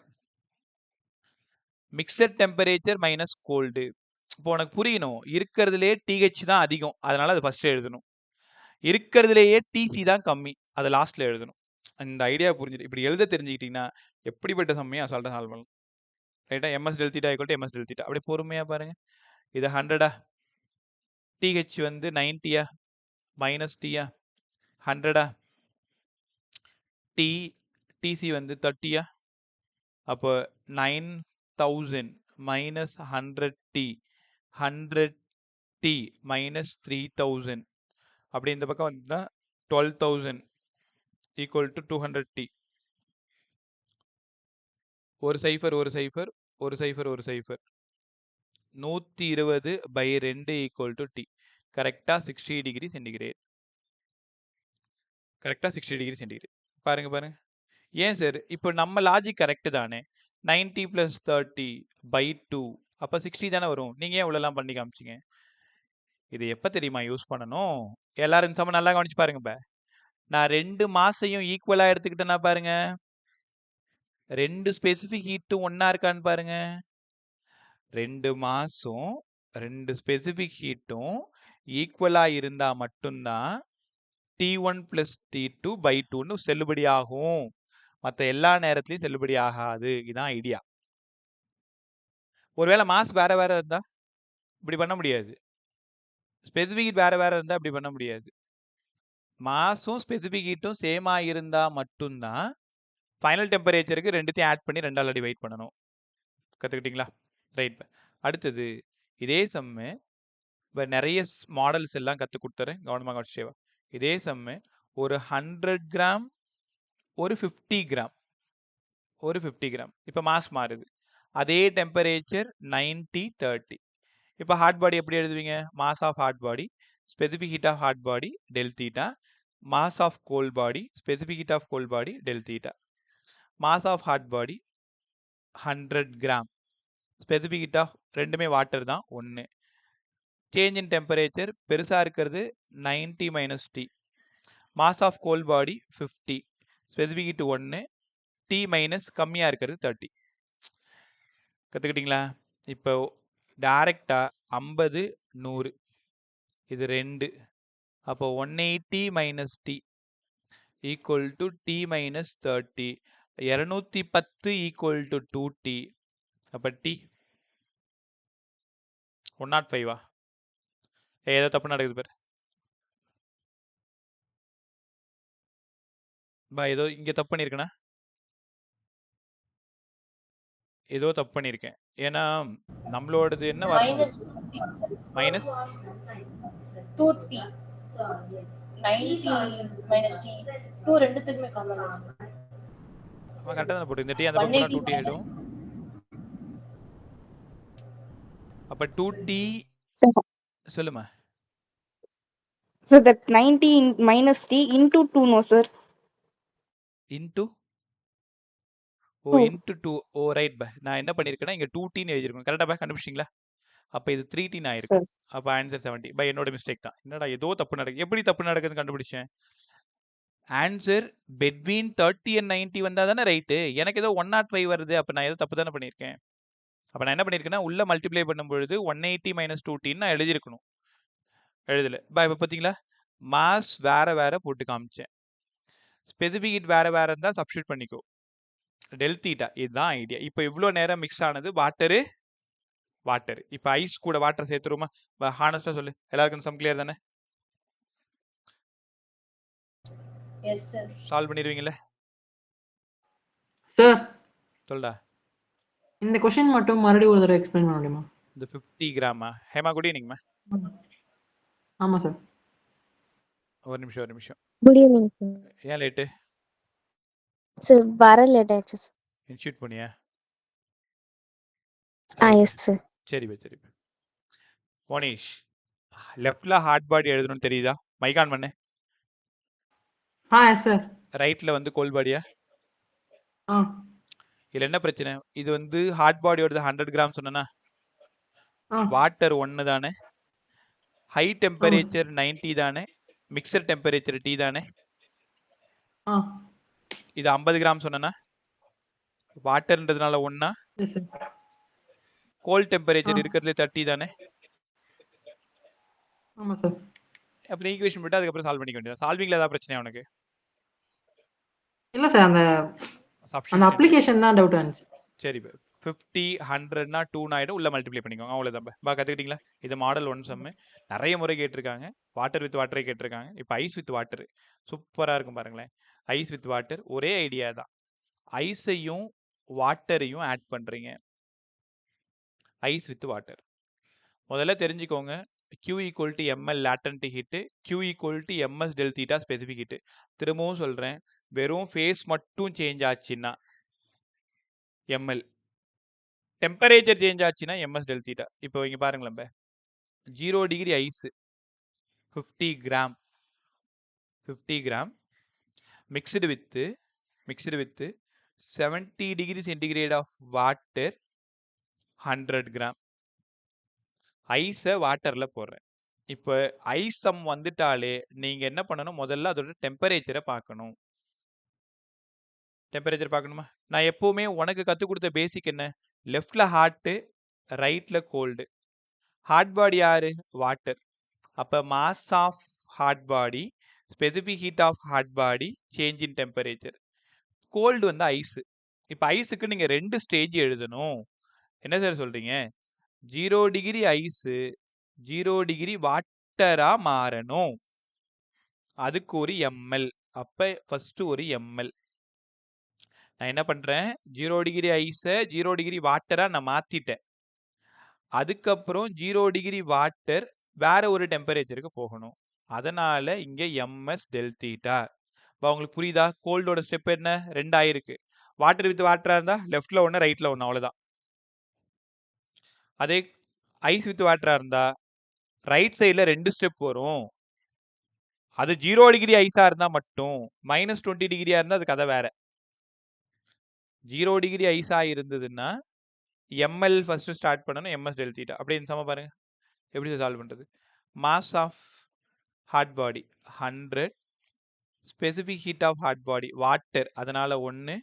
mixture temperature minus cold. இப்போ உனக்கு புரியணும், இருக்கிறதுலே டிஹெச் தான் அதிகம், அதனால அது ஃபர்ஸ்ட் எழுதணும். இருக்கிறதுலேயே டிசி தான் கம்மி, அதை லாஸ்ட்ல எழுதணும். இந்த ஐடியா புரிஞ்சுட்டு இப்படி எழுத தெரிஞ்சுக்கிட்டீங்கன்னா எப்படிப்பட்ட சம்மையும் அசால்ட்டா சால்வ் பண்ணலாம். ரைட்டா? MS del theta equal to MS del theta. அப்படியே பொறுமையா பாருங்க. இது 100 டிஹெச் வந்து 90 மைனஸ் டியா 100 டி, டிசி வந்து 30 அப்போ 9000 மைனஸ் 100 டி, 100 டி மைனஸ் 3000. அப்படி இந்த பக்கம் வந்து 12000 ஈக்குவல் டு 200 டி. ஒரு சைஃபர் 120/2 ஈக்குவல் டு டி. கரெக்டா 60 டிகிரி சென்டிகிரேட். கரெக்டா 60 டிகிரி சென்டிகிரேட். பாருங்க. ஏன் சார் இப்போ நம்ம லாஜிக் கரெக்ட் தானே? 90 + 30/2 அப்போ 60 தானே வரும். நீங்கள் ஏன் இவ்வளோலாம் பண்ணி காமிச்சிங்க? இது எப்போ தெரியுமா யூஸ் பண்ணணும்? எல்லாரும் இந்த சம நல்லா கவனிச்சு பாருங்க. இப்போ நான் 2 மாசையும் ஈக்குவலாக எடுத்துக்கிட்டேன்னா பாருங்க, 2 ஸ்பெசிஃபிக் ஹீட்டும் ஒன்றா இருக்கான்னு பாருங்க. 2 மாசம் 2 ஸ்பெசிஃபிக் ஹீட்டும் ஈக்குவலாக இருந்தால் மட்டும்தான் T1 + T2 by 2ன்னு செல்லுபடி ஆகும். மற்ற எல்லா நேரத்துலையும் செல்லுபடி ஆகாது. இதுதான் ஐடியா. ஒருவேளை மாஸ் வேற வேற இருந்தா இப்படி பண்ண முடியாது. ஸ்பெசிஃபிக் ஹீட் வேற வேற இருந்தா இப்படி பண்ண முடியாது. மாஸும் ஸ்பெசிஃபிக் ஹீட்டும் சேமா இருந்தா மட்டும்தான் ஃபைனல் டெம்பரேச்சருக்கு ரெண்டுத்தையும் ஆட் பண்ணி 2ஆல டிவைட் பண்ணணும். கற்றுக்கிட்டீங்களா? ரைட். அடுத்தது இதே சம்மு இப்போ நிறைய மாடல்ஸ் எல்லாம் கற்றுக் கொடுத்துறேன், கவனமாக கவனிச்சேவா. இதே சம்மு ஒரு 100 கிராம், ஒரு 50 கிராம், ஒரு 50 கிராம். இப்போ மாஸ் மாறுது. அதே டெம்பரேச்சர் 90, 30. இப்போ ஹாட் பாடி எப்படி எழுதுவீங்க? Mass of hot body, specific heat of hot body, del theta. Mass of cold body, specific heat of cold body, del theta. Mass of hot body 100 gram, specific heat of ரெண்டுமே water தான் 1. Change in temperature பெருசாக இருக்கிறது 90 - T. Mass of cold body 50, specific heat 1, T minus கம்மியாக இருக்கிறது 30. கற்றுக்கிட்டிங்களா? இப்போ டைரெக்டாக 50, 100 இது 2. அப்போ 180 - T equal to T minus 30. 210 equal to 2T. அப்போ T 105. ஏதோ தப்பு நடக்குது பேர். ஏதோ இங்கே தப்பு பண்ணியிருக்கேண்ணா. ஏதோ தப்பு பண்ணியிருக்கேன். ஏன்னா நம்மளோடது என்ன வரணும்? மைனஸ் 2T 90 - T 2 ரெண்டுத்துக்குமே காமன். கரெக்டாக தானே போட்டு இந்த T அந்த பக்கம் 2T ஆகிடும். அப்போ 2T சொல்லுமா. So that 90 minus T into 2, no sir? Into? O, 2. into 2. O right பா. நான் என்ன பண்ணியிருக்கேன்னா இங்கே 2Tன்னு எழுதியிருக்கோம். கரெக்டாக பா, கண்டுபிடிச்சிங்களா? அப்போ இது 3Tன்னு ஆயிருக்கு. அப்போ ஆன்சர் 70. பை என்னோட மிஸ்டேக் தான். என்னடா ஏதோ தப்பு நடக்குது. எப்படி தப்பு நடக்குதுன்னு கண்டுபிடிச்சேன். ஆன்சர் பெட்வீன் 30 and 90 வந்தால் தானே ரைட்டு. எனக்கு ஏதோ 105 வருது. அப்போ நான் ஏதோ தப்பு தானே பண்ணியிருக்கேன். அப்போ நான் என்ன பண்ணியிருக்கேன்னா உள்ள மல்டிப்ளை பண்ணும்பொழுது 180 - 2Tன்னு நான் எழுதியிருக்கணும். எழுதலை பா. இப்போ பார்த்தீங்களா, மாஸ் வேற வேற போட்டு காமிச்சேன். ஸ்பெசிஃபிக் ஹீட் வேற வேற இருந்தால் சப்ஸ்டியூட் பண்ணிக்கோ. டெல் தீட்டா இதுதான் ஐடியா. இப்போ இவ்வளோ நேரம் மிக்ஸ் ஆனது வாட்டரு வாட்டர். இப்போ ஐஸ் கூட வாட்டர் சேர்த்துருமா? ஹானஸ்டா சொல்லு, எல்லாருக்கும் சம் கிளியர் தானே? Yes sir. சால்வ் பண்ணிடுவீங்கல்ல சார்? சொல்டா. இந்த क्वेश्चन மட்டும் மறுபடியும் ஒரு தடவை எக்ஸ்பிளைன் பண்ண முடியுமா? இந்த 50 கிராமா? ஹேமா குட் ஈவினிங்மா. ஆமா சார். ஒரு நிமிஷம். Good evening sir. ஏன் லேட்டு சார்? வர லேட் ஆயிடுச்சு சார். இன்ஸ்டியூட் பண்ணியா? Yes sir. சரி மோனிஷ், லெஃப்ட்ல ஹார்ட் பாடி எழுதணும்னு தெரியுதா? மைக் ஆன் பண்ணு. Yes sir. ரைட்ல வந்து கோல்ட் பாடியா? இதுல என்ன பிரச்சனை? இது வந்து ஹார்ட் பாடியோட 100 கிராம் சொன்னா, வாட்டர் 1 தானே, ஹை டெம்பரேச்சர் 90 தானே, மிக்சர் டெம்பரேச்சர் T தானே. இது 50 கிராம் சொன்னா வாட்டர்ன்றதுனால 1, கோல்ட் டெம்பரேச்சர் இருக்கிறதுல 30 தானே. ஆமா சார். அப்ப ஈக்குவேஷன் போட்டு அதுக்கப்புறம் சால்வ் பண்ணிக்க வேண்டியது. சால்விங்ல ஏதாவது பிரச்சனையா உனக்கு? இல்ல சார், அந்த அப்ளிகேஷன் தான் டவுட் ஆச்சு. சரி, 50 100னா 2 ஆயிடும். உள்ள மல்டிப்ளை பண்ணிக்கோங்க, அவ்வளவுதான். கத்துக்கிட்டீங்களா? இது மாடல் 1 சம். நிறைய முறை கேட்டிருக்காங்க. வாட்டர் வித் வாட்டரை கேட்டிருக்காங்க. இப்போ ஐஸ் வித் வாட்டர் சூப்பரா இருக்கும் பாருங்களேன். ஐஸ் வித் வாட்டர் ஒரே ஐடியா தான். ஐஸையும் வாட்டரையும் ஆட் பண்றீங்க. ஐஸ் வித் வாட்டர் முதல்ல தெரிஞ்சுக்கோங்க. Q = ml latent heat, Q = ms del theta specific heat. திரும்பவும் சொல்றேன், வெறும் ஃபேஸ் மட்டும் சேஞ்ச் ஆச்சுன்னா ml, டெம்பரேச்சர் சேஞ்ச் ஆச்சுன்னா ms del theta. இப்போ இங்க பாருங்களேன், 0 degree ice 50 gram mixed with 70 degree centigrade of water 100 gram. ஐஸை வாட்டரில் போடுறேன். இப்போ ஐஸ் சம் வந்துட்டாலே நீங்கள் என்ன பண்ணணும், முதல்ல அதோட டெம்பரேச்சரை பார்க்கணும். டெம்பரேச்சர் பார்க்கணுமா? நான் எப்போவுமே உனக்கு கற்றுக் கொடுத்த பேசிக் என்ன? லெஃப்டில் ஹாட்டு, ரைட்டில் கோல்டு. ஹாட் பாடி யாரு? வாட்டர். அப்போ mass of hot body, specific heat of hot body, change in temperature. Cold வந்து ஐஸு. இப்போ ஐஸுக்கு நீங்கள் 2 ஸ்டேஜ் எழுதணும். என்ன சார் சொல்கிறீங்க? 0 டிகிரி ஐஸு 0 டிகிரி வாட்டராக மாறணும். அதுக்கு ஒரு எம்எல். அப்போ ஃபஸ்ட்டு ஒரு எம்எல். நான் என்ன பண்ணுறேன், 0 டிகிரி ஐஸை 0 டிகிரி வாட்டராக நான் மாற்றிட்டேன். அதுக்கப்புறம் 0 டிகிரி வாட்டர் வேற ஒரு டெம்பரேச்சருக்கு போகணும். அதனால இங்கே எம்எஸ் டெல் தீட்டா. இப்போ உங்களுக்கு புரியுதா? கோல்டோட ஸ்டெப் என்ன? 2 ஆயிருக்கு. வாட்டர் வித் வாட்டராக இருந்தால் லெஃப்டில் ஒன்று ரைட்டில் ஒன்று, அவ்வளோதான். அதே ஐஸ் வித் வாட்டராக இருந்தால் ரைட் சைடில் 2 ஸ்டெப் வரும். அது 0 டிகிரி ஐஸாக இருந்தால் மட்டும், -20 டிகிரியாக இருந்தால் அது கதை வேற. 0 டிகிரி ஐஸாக இருந்ததுன்னா எம்எல் ஃபர்ஸ்ட் ஸ்டார்ட் பண்ணணும், எம்எஸ் டெல் தீட்டா. அப்படியே இந்த சம பாருங்க எப்படி சால்வ் பண்ணுறது. Mass of hot body 100, specific heat of hot body water, அதனால 1,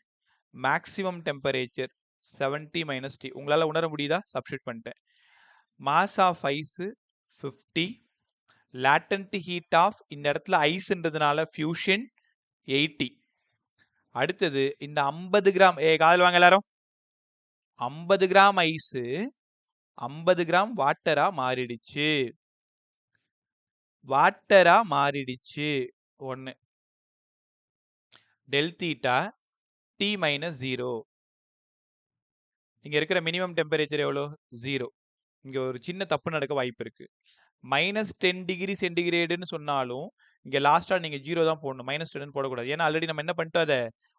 மேக்ஸிமம் டெம்பரேச்சர் 70 - T. உங்களால் உணர முடியுதா? சப்ஸ்டிட் பண்ணிட்டேன். Mass of ice 50, latent heat of, இந்த இடத்துல ஐஸ்ன்றதுனால ஃபியூஷன் 80. அடுத்தது இந்த 50 கிராம், காதல் வாங்க எல்லாரும், 50 கிராம் ஐஸு 50 கிராம் வாட்டரா மாறிடுச்சு. வாட்டரா மாறிடுச்சு. 1 டெல் தீட்டா T - 0. இங்க இருக்கிற மினிமம் டெம்பரேச்சர் எவ்வளோ? 0. இங்க ஒரு சின்ன தப்பு நடக்க வாய்ப்பு இருக்கு. -10 டிகிரி சென்டிகிரேடுன்னு சொன்னாலும் இங்க லாஸ்டா நீங்க 0 தான் போடணும், -10 போடக்கூடாது. ஏன்னா ஆல்ரெடி நம்ம என்ன பண்ணிட்டோம், அதை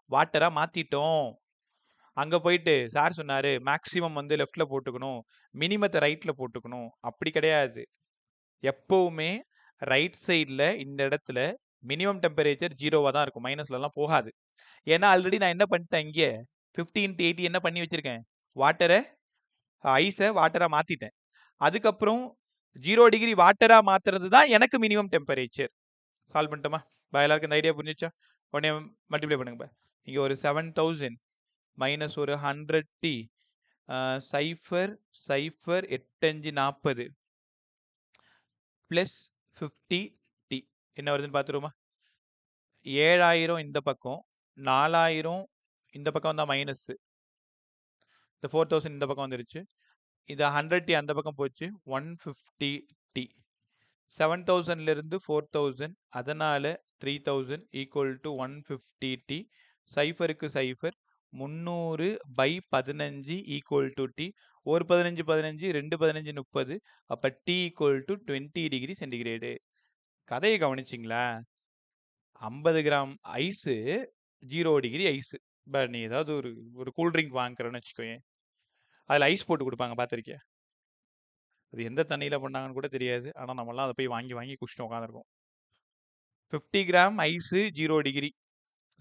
வாட்டரா மாத்திட்டோம். அங்க போயிட்டு சார் சொன்னாரு மேக்ஸிமம் வந்து லெஃப்ட்ல போட்டுக்கணும், மினிமத்தை ரைட்ல போட்டுக்கணும். அப்படி கிடையாது. எப்பவுமே ரைட் சைடில் இந்த இடத்துல மினிமம் டெம்பரேச்சர் 0வா தான் இருக்கும், மைனஸ்லாம் போகாது. ஏன்னா ஆல்ரெடி நான் என்ன பண்ணிட்டேன், இங்கே 50 × 80 என்ன பண்ணி வச்சிருக்கேன், வாட்டரை ஐஸை வாட்டரா மாத்திட்டேன். அதுக்கப்புறம் 0 டிகிரி வாட்டரா மாத்துறது தான் எனக்கு மினிமம் டெம்பரேச்சர். சால்வ் பண்ணிட்டோமா? எல்லாருக்கும் இந்த ஐடியா புரிஞ்சிச்சா? உடனே மல்டிப்ளை பண்ணுங்க. இங்கே ஒரு 7000 மைனஸ் ஒரு 100T, 0 0 8 5 40 ப்ளஸ் 50T என்ன வருதுன்னு பார்த்துருவோமா? 7000 இந்த பக்கம், 4000 இந்த பக்கம் வந்தால் மைனஸ், இந்த 4000 இந்த பக்கம் வந்துருச்சு. இது 100T அந்த பக்கம் போச்சு, 150T. 7000லேருந்து 4000, அதனால் 3000 = 150T. 0க்கு 0, 300/15 = T. ஒரு 15 15, 2 15 30. அப்போ T = 20 டிகிரி சென்டிகிரேடு. கதையை கவனிச்சிங்களா? 50 கிராம் ஐஸு 0 டிகிரி ஐஸு. இப்போ நீ ஏதாவது ஒரு கூல்ட்ரிங்க் வாங்குறேன்னு வச்சுக்கோயேன், அதில் ஐஸ் போட்டு கொடுப்பாங்க, பார்த்துருக்கியா? அது எந்த தண்ணியில் பண்ணாங்கன்னு கூட தெரியாது. ஆனால் நம்மளாம் அதை போய் வாங்கி குடிச்சிட்டு உட்காந்துருக்கோம். 50 gram ice 0 degree,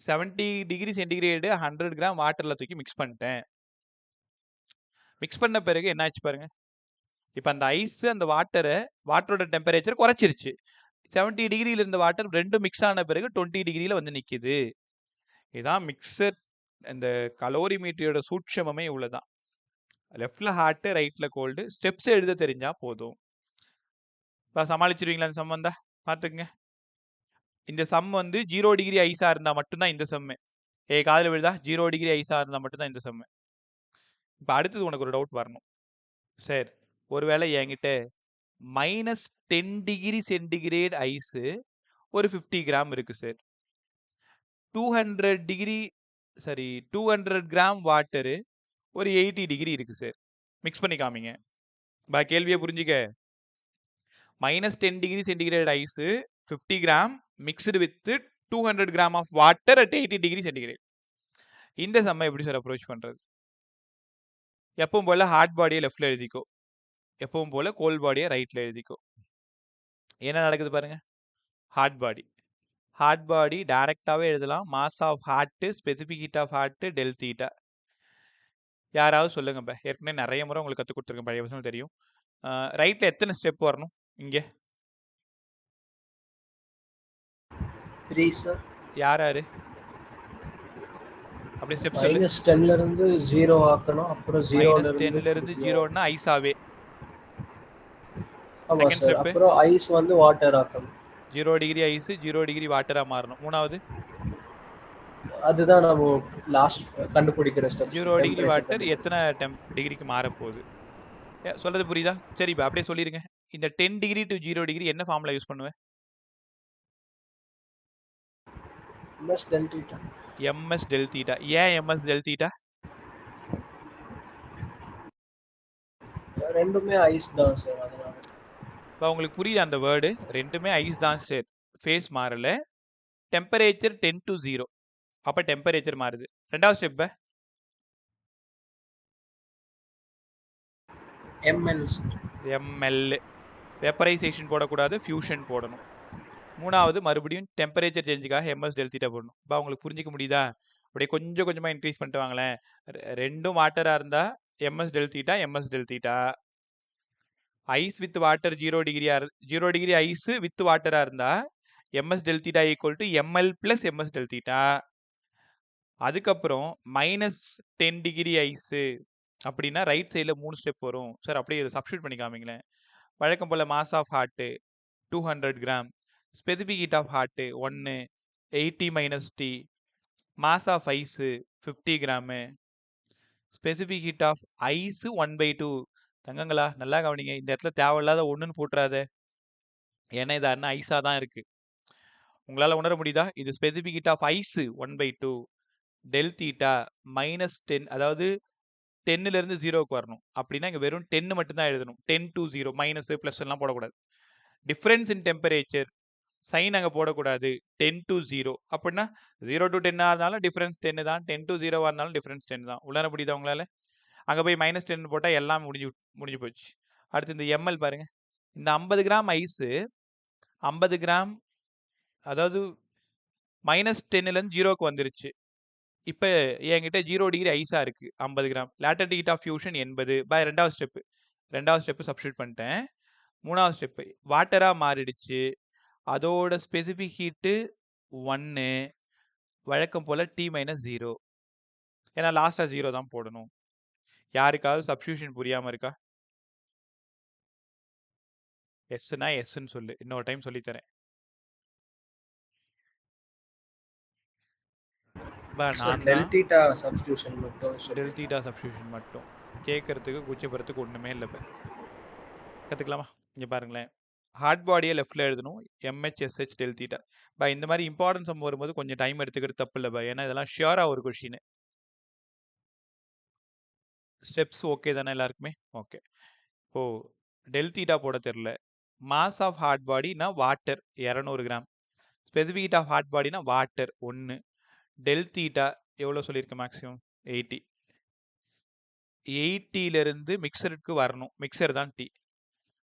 70 degree centigrade 100 gram வாட்டரில் தூக்கி மிக்ஸ் பண்ணிட்டேன். மிக்ஸ் பண்ண பிறகு என்ன ஆச்சு பாருங்க. இப்போ அந்த ஐஸு அந்த வாட்டரோட டெம்பரேச்சர் குறைச்சிருச்சு. 70 டிகிரியில் இருந்த வாட்டர் ரெண்டும் மிக்ஸ் ஆன பிறகு 20 டிகிரியில் வந்து நிற்கிது. இதுதான் மிக்சர். இந்த கலோரிமீட்டரோட சூட்சமே இவ்வளோதான். லெஃப்டில் ஹாட்டு, ரைட்டில் கோல்டு. ஸ்டெப்ஸ் எழுத தெரிஞ்சால் போதும். இப்போ சமாளிச்சிருவீங்களா? அந்த சம் வந்தா பார்த்துக்குங்க. இந்த சம் வந்து 0 டிகிரி ஐஸாக இருந்தால் மட்டும்தான் இந்த சம்மு. காதில் விழுதா? 0 டிகிரி ஐஸாக இருந்தால் மட்டும்தான் இந்த சம்மு. இப்போ அடுத்தது உனக்கு ஒரு டவுட் வரணும். சார், ஒருவேளை என்கிட்ட -10 டிகிரி சென்டிகிரேட் ஐஸு ஒரு 50 கிராம் இருக்குது சார். 200 கிராம் வாட்டரு ஒரு 80 டிகிரி இருக்குது சார். மிக்ஸ் பண்ணி காமிங்க. கேள்வியை புரிஞ்சுக்க. -10 degree centigrade ice 50 gram mixed with 200 gram of water at 80 degree centigrade. இந்த சம்மை எப்படி சார் அப்ரோச் பண்ணுறது? எப்பவும் போல் ஹாட் பாடியை லெஃப்டில் எழுதிக்கோ, எப்பவும் போல் கோல்ட் பாடியை ரைட்டில் எழுதிக்கோ. என்ன நடக்குது பாருங்க. ஹாட் பாடி டைரெக்டாகவே எழுதலாம். Mass of hot, specific heat of hot, del theta. யாராவது சொல்லுங்க. ஏற்கனவே நிறைய முறை உங்களுக்கு கற்றுக் கொடுத்துருக்கேன், பழைய பசங்க தெரியும். ரைட்ல எத்தனை ஸ்டெப் வரணும் இங்க? 3 சார். யார்? அப்படியே ஸ்டெப் சொல்லு. -10ல இருந்து 0 ஆக்கணும். அப்புறம் 0ல இருந்து -10ல இருந்து 0ன்னா ஐஸாவே. ஆமா செகண்ட் சார். ஸ்டெப் அப்புறம் ஐஸ் வந்து வாட்டர் ஆக்கணும். 0 டிகிரி ஐஸ் 0 டிகிரி வாட்டரா மாறணும். மூணாவது அதுதான் நம்ம லாஸ்ட் கண்டுபிடிக்கிற ஸ்டெப். 0 டிகிரி வாட்டர் எத்தனை டிகிரிக்கு மாற போகுது? சொல்றது புரியுதா? சரி இப்போ அப்படியே சொல்லிருங்க. இந்த 10 டிகிரி டு 0 டிகிரி என்ன ஃபார்முலா யூஸ் பண்ணுவேன்? ms del theta. ms del theta. ஏன் ms del theta? ரெண்டுமே ஐஸ் தான் சார். அதனால இப்போ உங்களுக்கு புரியுது அந்த வேர்டு? ரெண்டுமே ஐஸ் தான் சார். ஃபேஸ் மாறல. Temperature 10 to 0. அப்போ டெம்பரேச்சர் மாறுது. ரெண்டாவது ஸ்டெப் ml. வெப்பரைசேஷன் போடக்கூடாது, ஃபியூஷன் போடணும். மூணாவது மறுபடியும் டெம்பரேச்சர் சேஞ்சுக்காக ms del theta போடணும். இப்போ உங்களுக்கு புரிஞ்சிக்க முடியுதா? அப்படியே கொஞ்சம் கொஞ்சமாக இன்க்ரீஸ் பண்ணிட்டு வாங்களேன். ரெண்டும் வாட்டராக இருந்தால் ms del theta, ms del theta. Ice with water 0 degree ice with வாட்டரா இருந்தா ms del theta equal to ml plus ms del theta. அதுக்கப்புறம் -10 டிகிரி ஐஸ் அப்படின்னா ரைட் சைடில் 3 ஸ்டெப் வரும் சார். அப்படியே சப்ஸ்டியூட் பண்ணி காமிங்களேன். வழக்கம் போல் mass of hot 200 gram, specific heat of hot 1, 80 minus T, mass of ice 50 gram, specific heat of ice 1/2. தங்கங்களா நல்லா கவனிங்க. இந்த இடத்துல தேவையில்லாத ஒன்றுன்னு போட்டுறாத. ஏன்னா இது அண்ணா ஐஸாக தான் இருக்கு. உங்களால் உணர முடியுதா? இது specific heat of ice 1/2 del theta -10, அதாவது 10ல இருந்து 0க்கு வரணும். அப்படின்னா இங்கே வெறும் 10 மட்டும்தான் எழுதணும். 10 to 0 மைனஸ் பிளஸ் எல்லாம் போடக்கூடாது. டிஃப்ரென்ஸ் இன் டெம்பரேச்சர் சைன் அங்கே போடக்கூடாது. 10 to 0 அப்படின்னா 0 to 10 இருந்தாலும் டிஃப்ரென்ஸ் 10 தான், 10 to 0 இருந்தாலும் டிஃப்ரென்ஸ் 10 தான். உணர முடியுதா உங்களால்? அங்கே போய் -10 போட்டால் எல்லாம் முடிஞ்சு போச்சு. அடுத்து இந்த ml பாருங்க. இந்த 50 கிராம் ஐஸு 50 கிராம், அதாவது -10லேருந்து 0க்கு வந்துருச்சு. இப்போ என்கிட்ட 0 டிகிரி ஐஸாக இருக்குது 50 gram. Latent heat of fusion 80. ரெண்டாவது ஸ்டெப்பு சப்ஸ்டியூட் பண்ணிட்டேன். மூணாவது ஸ்டெப்பு வாட்டராக மாறிடுச்சு. அதோட ஸ்பெசிஃபிக் ஹீட்டு 1, வழக்கம் போல் T-0. ஏன்னா லாஸ்ட்டாக 0 தான் போடணும். யாருக்காவது சப்ஸ்டியூஷன் புரியாமல் இருக்கா? எஸ்னா எஸ்ன்னு சொல்லு. இன்னொரு டைம் சொல்லித்தரேன். டெல் தீட்டா சப்ஸ்டியூஷன் மட்டும் டெல் தீட்டா சப்ஸ்டியூஷன் மட்டும் கேட்கறதுக்கு கூச்சப்படுறதுக்கு ஒன்றுமே இல்லை. இப்போ கற்றுக்கலாமா? இங்கே பாருங்களேன். ஹார்ட் பாடியை லெஃப்டில் எழுதணும். MHSH del theta. இந்த மாதிரி இம்பார்ட்டன்ஸ் சம் வரும்போது கொஞ்சம் டைம் எடுத்துக்கிறது தப்பு இல்லை. ஏன்னா இதெல்லாம் ஷியோராக ஒரு கொஷின். ஸ்டெப்ஸ் ஓகே தானே எல்லாருக்குமே? ஓகே. இப்போது டெல் தீட்டா போட தெரில. மாஸ் ஆஃப் ஹார்ட் பாடினா water 200 gram, specific heat of hot பாடினா வாட்டர் 1. டெல் தீட்டா எவ்வளோ சொல்லியிருக்கேன்? மேக்ஸிமம் 80. 80லேருந்து மிக்சருக்கு வரணும். மிக்சர் தான் T.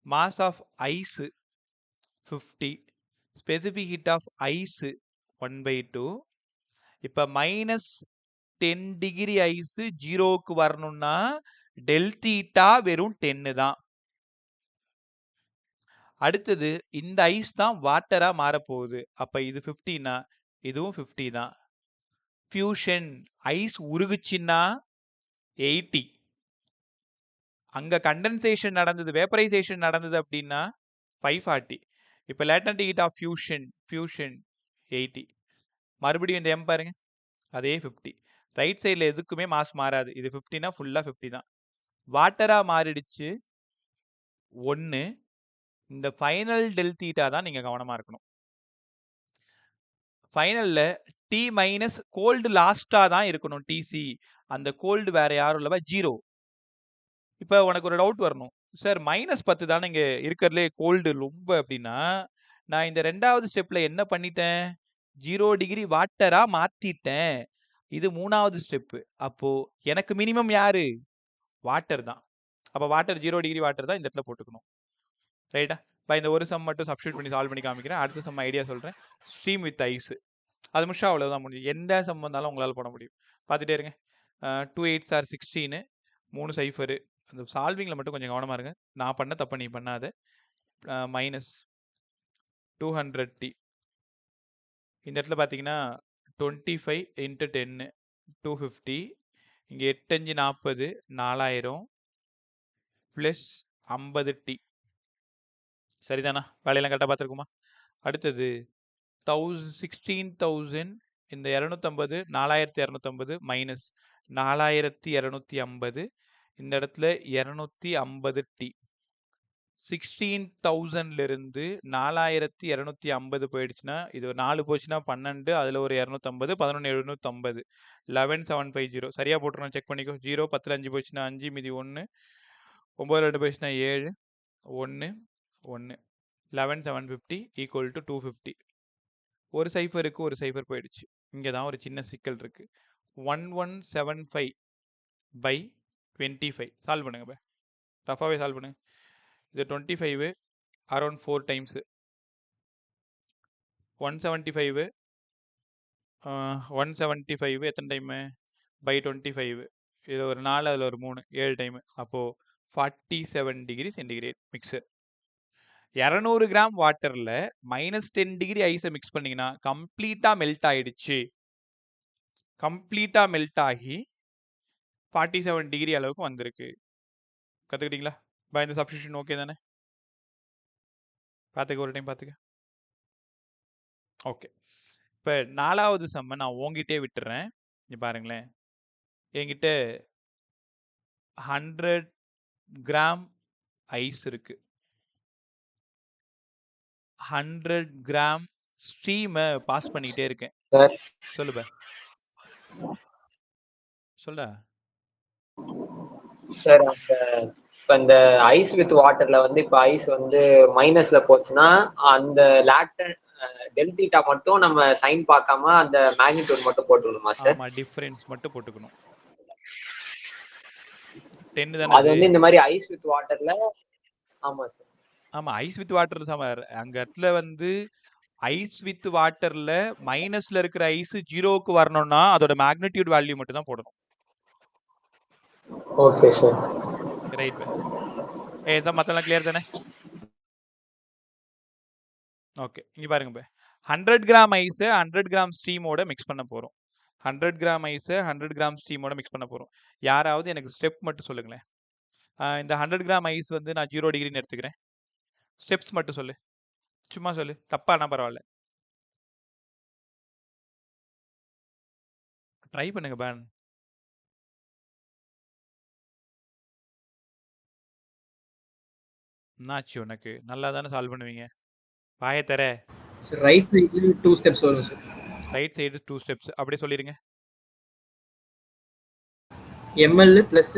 Mass of ice 50, specific heat of ice 1/2. இப்போ -10 டிகிரி ஐஸு 0க்கு வரணும்னா டெல் தீட்டா வெறும் 10 தான். அடுத்தது இந்த ஐஸ் தான் வாட்டராக மாறப்போகுது. அப்போ இது 50னா இதுவும் 50 தான். ஃபியூஷன் ஐஸ் உருகுச்சின்னா 80. அங்கே கண்டென்சேஷன் நடந்தது, வேப்பரைசேஷன் நடந்தது அப்படின்னா 540. இப்போ லேட்டன்ட் ஹீட் ஆஃப் ஃபியூஷன் 80. மறுபடியும் இந்த எம் பாருங்க, அதே 50. ரைட் சைடில் எதுக்குமே மாஸ் மாறாது. இது 50னா ஃபுல்லாக 50 தான். வாட்டராக மாறிடுச்சு 1. இந்த ஃபைனல் டெல் தீட்டா தான் நீங்கள் கவனமாக இருக்கணும். ஃபைனலில் டி மைனஸ் கோல்டு லாஸ்ட்டாக தான் இருக்கணும். டிசி அந்த கோல்டு வேற யாரும் இல்லவா 0. இப்போ உனக்கு ஒரு டவுட் வரணும், சார் -10 தானே இங்கே இருக்கிறதுலே கோல்டு ரொம்ப அப்படின்னா, நான் இந்த ரெண்டாவது ஸ்டெப்பில் என்ன பண்ணிட்டேன்? 0 டிகிரி வாட்டராக மாற்றிட்டேன். இது மூணாவது ஸ்டெப்பு. அப்போது எனக்கு மினிமம் யாரு? வாட்டர் தான். அப்போ வாட்டர் 0 டிகிரி வாட்டர் தான் இந்த இடத்துல போட்டுக்கணும். ரைட்டா? இப்போ இந்த ஒரு சம் மட்டும் சப்ஸ்டியூட் பண்ணி சால்வ் பண்ணி காமிக்கிறேன். அடுத்த சம் ஐடியா சொல்கிறேன். ஸ்ட்ரீம் வித் ஐஸு அது முடிச்சா அவ்வளோதான் முடியும். எந்த சம் வந்தாலும் உங்களால் போட முடியும். பார்த்துட்டே இருங்க. 2 8s are 16, 3 0 அந்த சால்விங்கில் மட்டும் கொஞ்சம் கவனமாக இருங்க. நான் பண்ண தப்ப நீ பண்ணாத. Minus 200t. இந்த இடத்துல பார்த்தீங்கன்னா 25 இன்ட்டு 10 250. இங்கே 8 5 40 4000 ப்ளஸ் 50t. சரிதானா? வேலையெல்லாம் கரெக்டாக பார்த்துருக்குமா? அடுத்தது 16,000 இந்த 250 4250 மைனஸ் 4250. இந்த இடத்துல 250t. 16,000லிருந்து 4250 போயிடுச்சுன்னா இது 4 போச்சுன்னா 12, அதில் ஒரு 250, 11,750, 11,750. சரியா போட்டுருணும், செக் பண்ணிக்கோ. 0 10ல் 5 போச்சுன்னா 5, மீதி 1, 9 2 போச்சுன்னா 7, 1 1, 11,750 ஈக்குவல் டு 250. ஒரு சைஃபருக்கு ஒரு சைஃபர் போயிடுச்சு. இங்கே தான் ஒரு சின்ன சிக்கல் இருக்கு. 1175 பை 25 சால்வ் பண்ணுங்க. பை ரஃபாகவே சால்வ் பண்ணுங்க. இது 25 அரௌண்ட் 4 டைம்ஸு. 175 எத்தனை டைமு பை 25. இது ஒரு 4, அதில் ஒரு 3, 7 டைமு. அப்போது 47 டிகிரி சென்டிகிரேட் மிக்சர். 200 கிராம் வாட்டரில் -10 டிகிரி ஐஸை மிக்ஸ் பண்ணிங்கன்னா கம்ப்ளீட்டாக மெல்ட் ஆகிடுச்சு. கம்ப்ளீட்டாக மெல்ட் ஆகி 47 டிகிரி அளவுக்கு வந்திருக்கு. கற்றுக்கிட்டீங்களா? பை இந்த சப்ஸ்டியூஷன் ஓகே தானே? பார்த்துக்க, ஒரு டைம் பார்த்துக்க. ஓகே. இப்போ 4வது சம்மை நான் உங்ககிட்டே விட்டுறேன். நீ பாருங்களேன், என்கிட்ட 100 கிராம் ஐஸ் இருக்கு. 100 கிராம் ஸ்ட்ரீமை பாஸ் பண்ணிக்கிட்டே இருக்கேன். சார் சொல்லுப்ப, சொல்ல. சார் இப்போ இந்த ஐஸ் வித் வாட்டர்ல வந்து இப்போ ஐஸ் வந்து மைனஸ்ல போச்சுன்னா அந்த லேட்டன் டெல்டா மட்டும் நம்ம சைன் பார்க்காம அந்த மேக்னிடியூட் மட்டும் போட்டுக்கணுமா சார்? ஆமா, டிஃபரன்ஸ் மட்டும் போட்டுக்கணும். 10 தானே அது வந்து இந்த மாதிரி ஐஸ் வித் வாட்டர்ல. ஆமா சார். ஆமா, ஐஸ் வித் வாட்டர் சமர். அங்க இடத்துல வந்து ஐஸ் வித் வாட்டர்ல மைனஸ்ல இருக்கிற ஐஸ் 0க்கு வரணும்னா அதோட மேக்னிடியூட் வேல்யூ மட்டும் தான் போடணும். Okay sir. ரைட் பை. இதான் மற்றெல்லாம் கிளியர் தானே? ஓகே, இங்கே பாருங்க பை. 100 கிராம் ஐஸை 100 கிராம் ஸ்டீமோட மிக்ஸ் பண்ண போகிறோம். 100 கிராம் ஐஸை 100 கிராம் ஸ்டீமோட மிக்ஸ் பண்ண போகிறோம். யாராவது எனக்கு ஸ்டெப் மட்டும் சொல்லுங்களேன். இந்த 100 கிராம் ஐஸ் வந்து நான் 0 டிகிரின்னு எடுத்துக்கிறேன். ஸ்டெப்ஸ் மட்டும் சொல்லு, சும்மா சொல்லு, தப்பானா பரவாயில்ல. ட்ரை பண்ணுங்க பேன். என்னாச்சு உனக்கு? நல்லா தானே சால்வ் பண்ணுவீங்க. வாயை தர. சார் ரைட் சைடில் 2 ஸ்டெப்ஸ் வரும் சார். ரைட் சைடு 2 ஸ்டெப்ஸ் அப்படியே சொல்லிடுங்க. ml ப்ளஸ்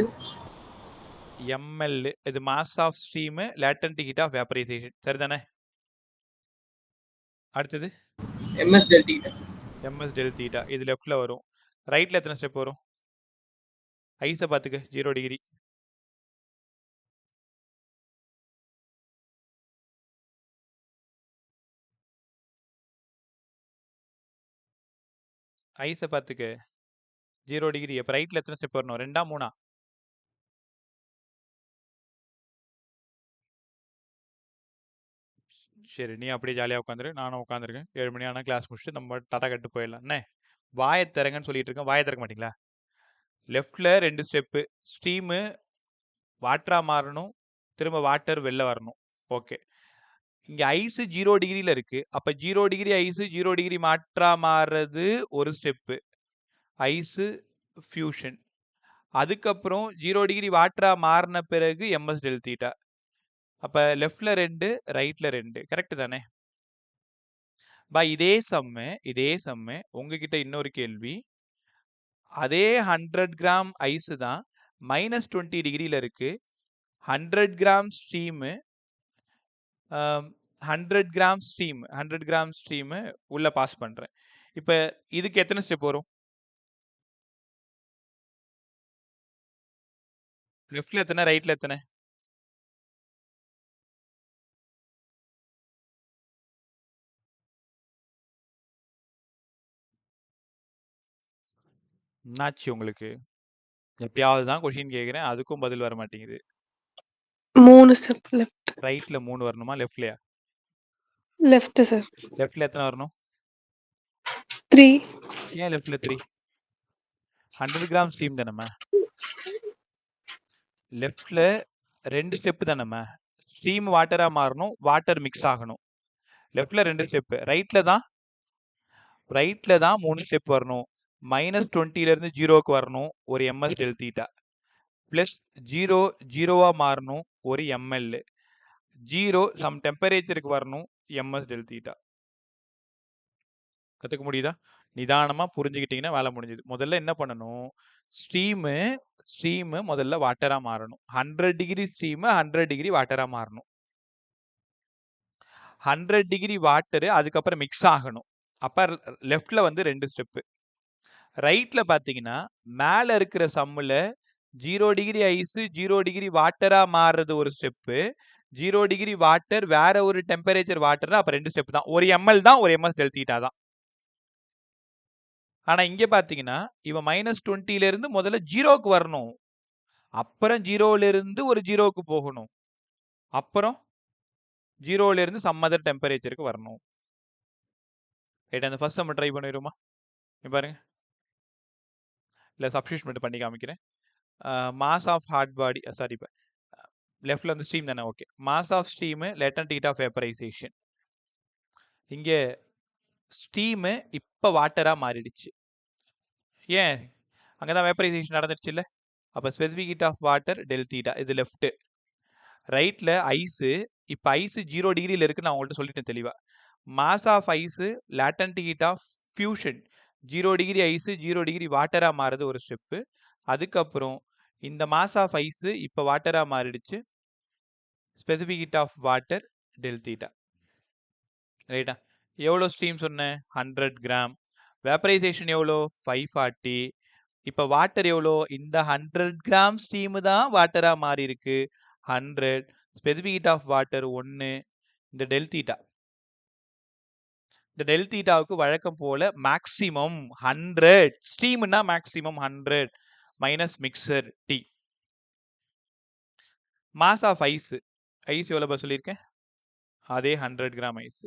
ml இது mass of steam, latent heat of vaporisation. சரிதானே? அடுத்தது ms del theta. ms del theta. இது லெஃப்ட்ல வரும். ரைட்ல எத்தனை ஸ்டெப் வரும்? ஐஸை பார்த்துக்க, 0 டிகிரி. ஐஸை பார்த்துக்க, 0 டிகிரி. அப்போ ரைட்ல எத்தனை ஸ்டெப் வரணும்? 2ஆ 3ஆ? சரி, நீ அப்படியே ஜாலியாக உட்காந்துரு, நானும் உட்காந்துருக்கேன். 7 மணி ஆனால் கிளாஸ் முடிச்சுட்டு நம்ம டாட்டா கட்டு போயிடலாம். என்ன வாயை திறங்கன்னு சொல்லிட்டு இருக்கேன், வாயை திறக்க மாட்டீங்களா? லெஃப்டில் 2 ஸ்டெப்பு. ஸ்டீமு வாட்டராக மாறணும், திரும்ப வாட்டர் வெளில வரணும். ஓகே, இங்கே ஐஸு 0 டிகிரியில் இருக்குது. அப்போ 0 டிகிரி ஐஸு 0 டிகிரி மாற்றாக மாறுறது ஒரு ஸ்டெப்பு, ஐஸு ஃபியூஷன். அதுக்கப்புறம் 0 டிகிரி வாட்டராக மாறின பிறகு ms del theta. அப்போ லெஃப்டில் 2, ரைட்டில் 2. கரெக்டு தானே? இதே சம்மு உங்ககிட்ட இன்னொரு கேள்வி. அதே 100 கிராம் ஐஸு தான் -20 டிகிரியில் இருக்கு. 100 கிராம் ஸ்டீமு 100 கிராம் ஸ்டீமு உள்ள பாஸ் பண்றேன். இப்போ இதுக்கு எத்தனை ஸ்டெப் வரும்? லெஃப்ட்ல எத்தனை, ரைட்ல எத்தனை? என்னாச்சு உங்களுக்கு? எப்பயாவது தான் கொஸ்டின் கேட்குறேன், அதுக்கும் பதில் வர மாட்டேங்குது. 3 ஸ்டெப் லெஃப்ட். ரைட்ல 3 வரணுமா? லெஃப்ட்லயா? Left sir. லெஃப்ட்ல எத்தனை வரணும்? 3. ஏன் லெஃப்ட்ல 3? 100 கிராம் ஸ்டீம் தானேம்மா. லெஃப்ட்ல 2 ஸ்டெப் தானேம்மா. ஸ்டீம் வாட்டரா மாறணும், வாட்டர் மிக்ஸ் ஆகணும். லெஃப்ட்ல 2 ஸ்டெப். ரைட்ல தான் 3 ஸ்டெப் வரணும். -20 இருந்து 0க்கு வரணும், ஒரு ms del theta. பிளஸ் 0 0வா மாறணும், ஒரு ml. 0 சம் டெம்பரேச்சருக்கு வரணும், ms del theta. கத்துக்க முடியுதா? நிதானமா புரிஞ்சுக்கிட்டீங்கன்னா வேலை முடிஞ்சது. முதல்ல என்ன பண்ணணும்? ஸ்டீம் முதல்ல வாட்டரா மாறணும். 100 டிகிரி ஸ்டீம் 100 டிகிரி வாட்டரா மாறணும். 100 டிகிரி வாட்டர் அதுக்கப்புறம் மிக்ஸ் ஆகணும். அப்ப லெஃப்ட்ல வந்து 2 ஸ்டெப். ரைட்ல பாத்தீங்கன்னா மேல இருக்கிற சம்முல 0 டிகிரி ஐஸ் 0 டிகிரி வாட்டரா மாறுறது ஒரு ஸ்டெப். 0 டிகிரி வாட்டர் வேற ஒரு டெம்பரேச்சர் வாட்டர்னா அப்ப 2 ஸ்டெப் தான். ஒரு ml தான், ஒரு ms del theta தான். ஆனா இங்க பாத்தீங்கன்னா இவன் -20ல இருந்து முதல்ல 0க்கு வரணும். அப்புறம் 0ல இருந்து ஒரு 0க்கு போகணும். அப்புறம் 0ல இருந்து சம் அதர் டெம்பரேச்சருக்கு வரணும். ரைட், அந்த ஃபர்ஸ்ட் சம் ட்ரை பண்ணிடுமா? பாருங்க. இல்ல சப்ஸ்டிட்யூட் மட்டும் பண்ணி காமிக்கிறேன். Mass of hot body, sorry, இப்போ லெஃப்ட்ல வந்து ஸ்டீம் தானே. Okay, mass of steam latent heat of vaporisation. இங்க ஸ்டீம் இப்ப வாட்டரா மாறிடுச்சு. ஏன்? அங்கதான் வேப்பரைசேஷன் நடந்துருச்சு இல்ல. அப்ப specific heat of water del theta. இது லெஃப்ட். ரைட்ல ஐஸ். இப்ப ஐஸ் 0 டிகிரில இருக்கு, நான் உங்கள்கிட்ட சொல்லிட்டேன் தெளிவா. Mass of ice latent heat of fusion. 0 degree ice 0 degree வாட்டரா மாறுது ஒரு ஸ்டெப். அதுக்கப்புறம் இந்த மாஸ் ஆஃப் ஐஸ் இப்ப வாட்டரா மாறிடுச்சு. Specific heat of water del theta. ரைட்டா? எவ்வளோ ஸ்டீம் சொன்னேன்? 100 கிராம். வேப்பரைசேஷன் எவ்வளோ? 540. இப்ப வாட்டர் எவ்வளோ? இந்த 100 கிராம் ஸ்டீம் தான் வாட்டரா மாறி இருக்கு. 100. Specific heat of water 1. இந்த டெல் தீட்டா. இந்த டெல் தீட்டாவுக்கு வழக்கம் போல மேக்ஸிமம் 100. ஸ்டீம்னா maximum 100 minus mixture T. Mass of ice. Ice எவ்வளோ சொல்லியிருக்கேன்? அதே 100 gram ice.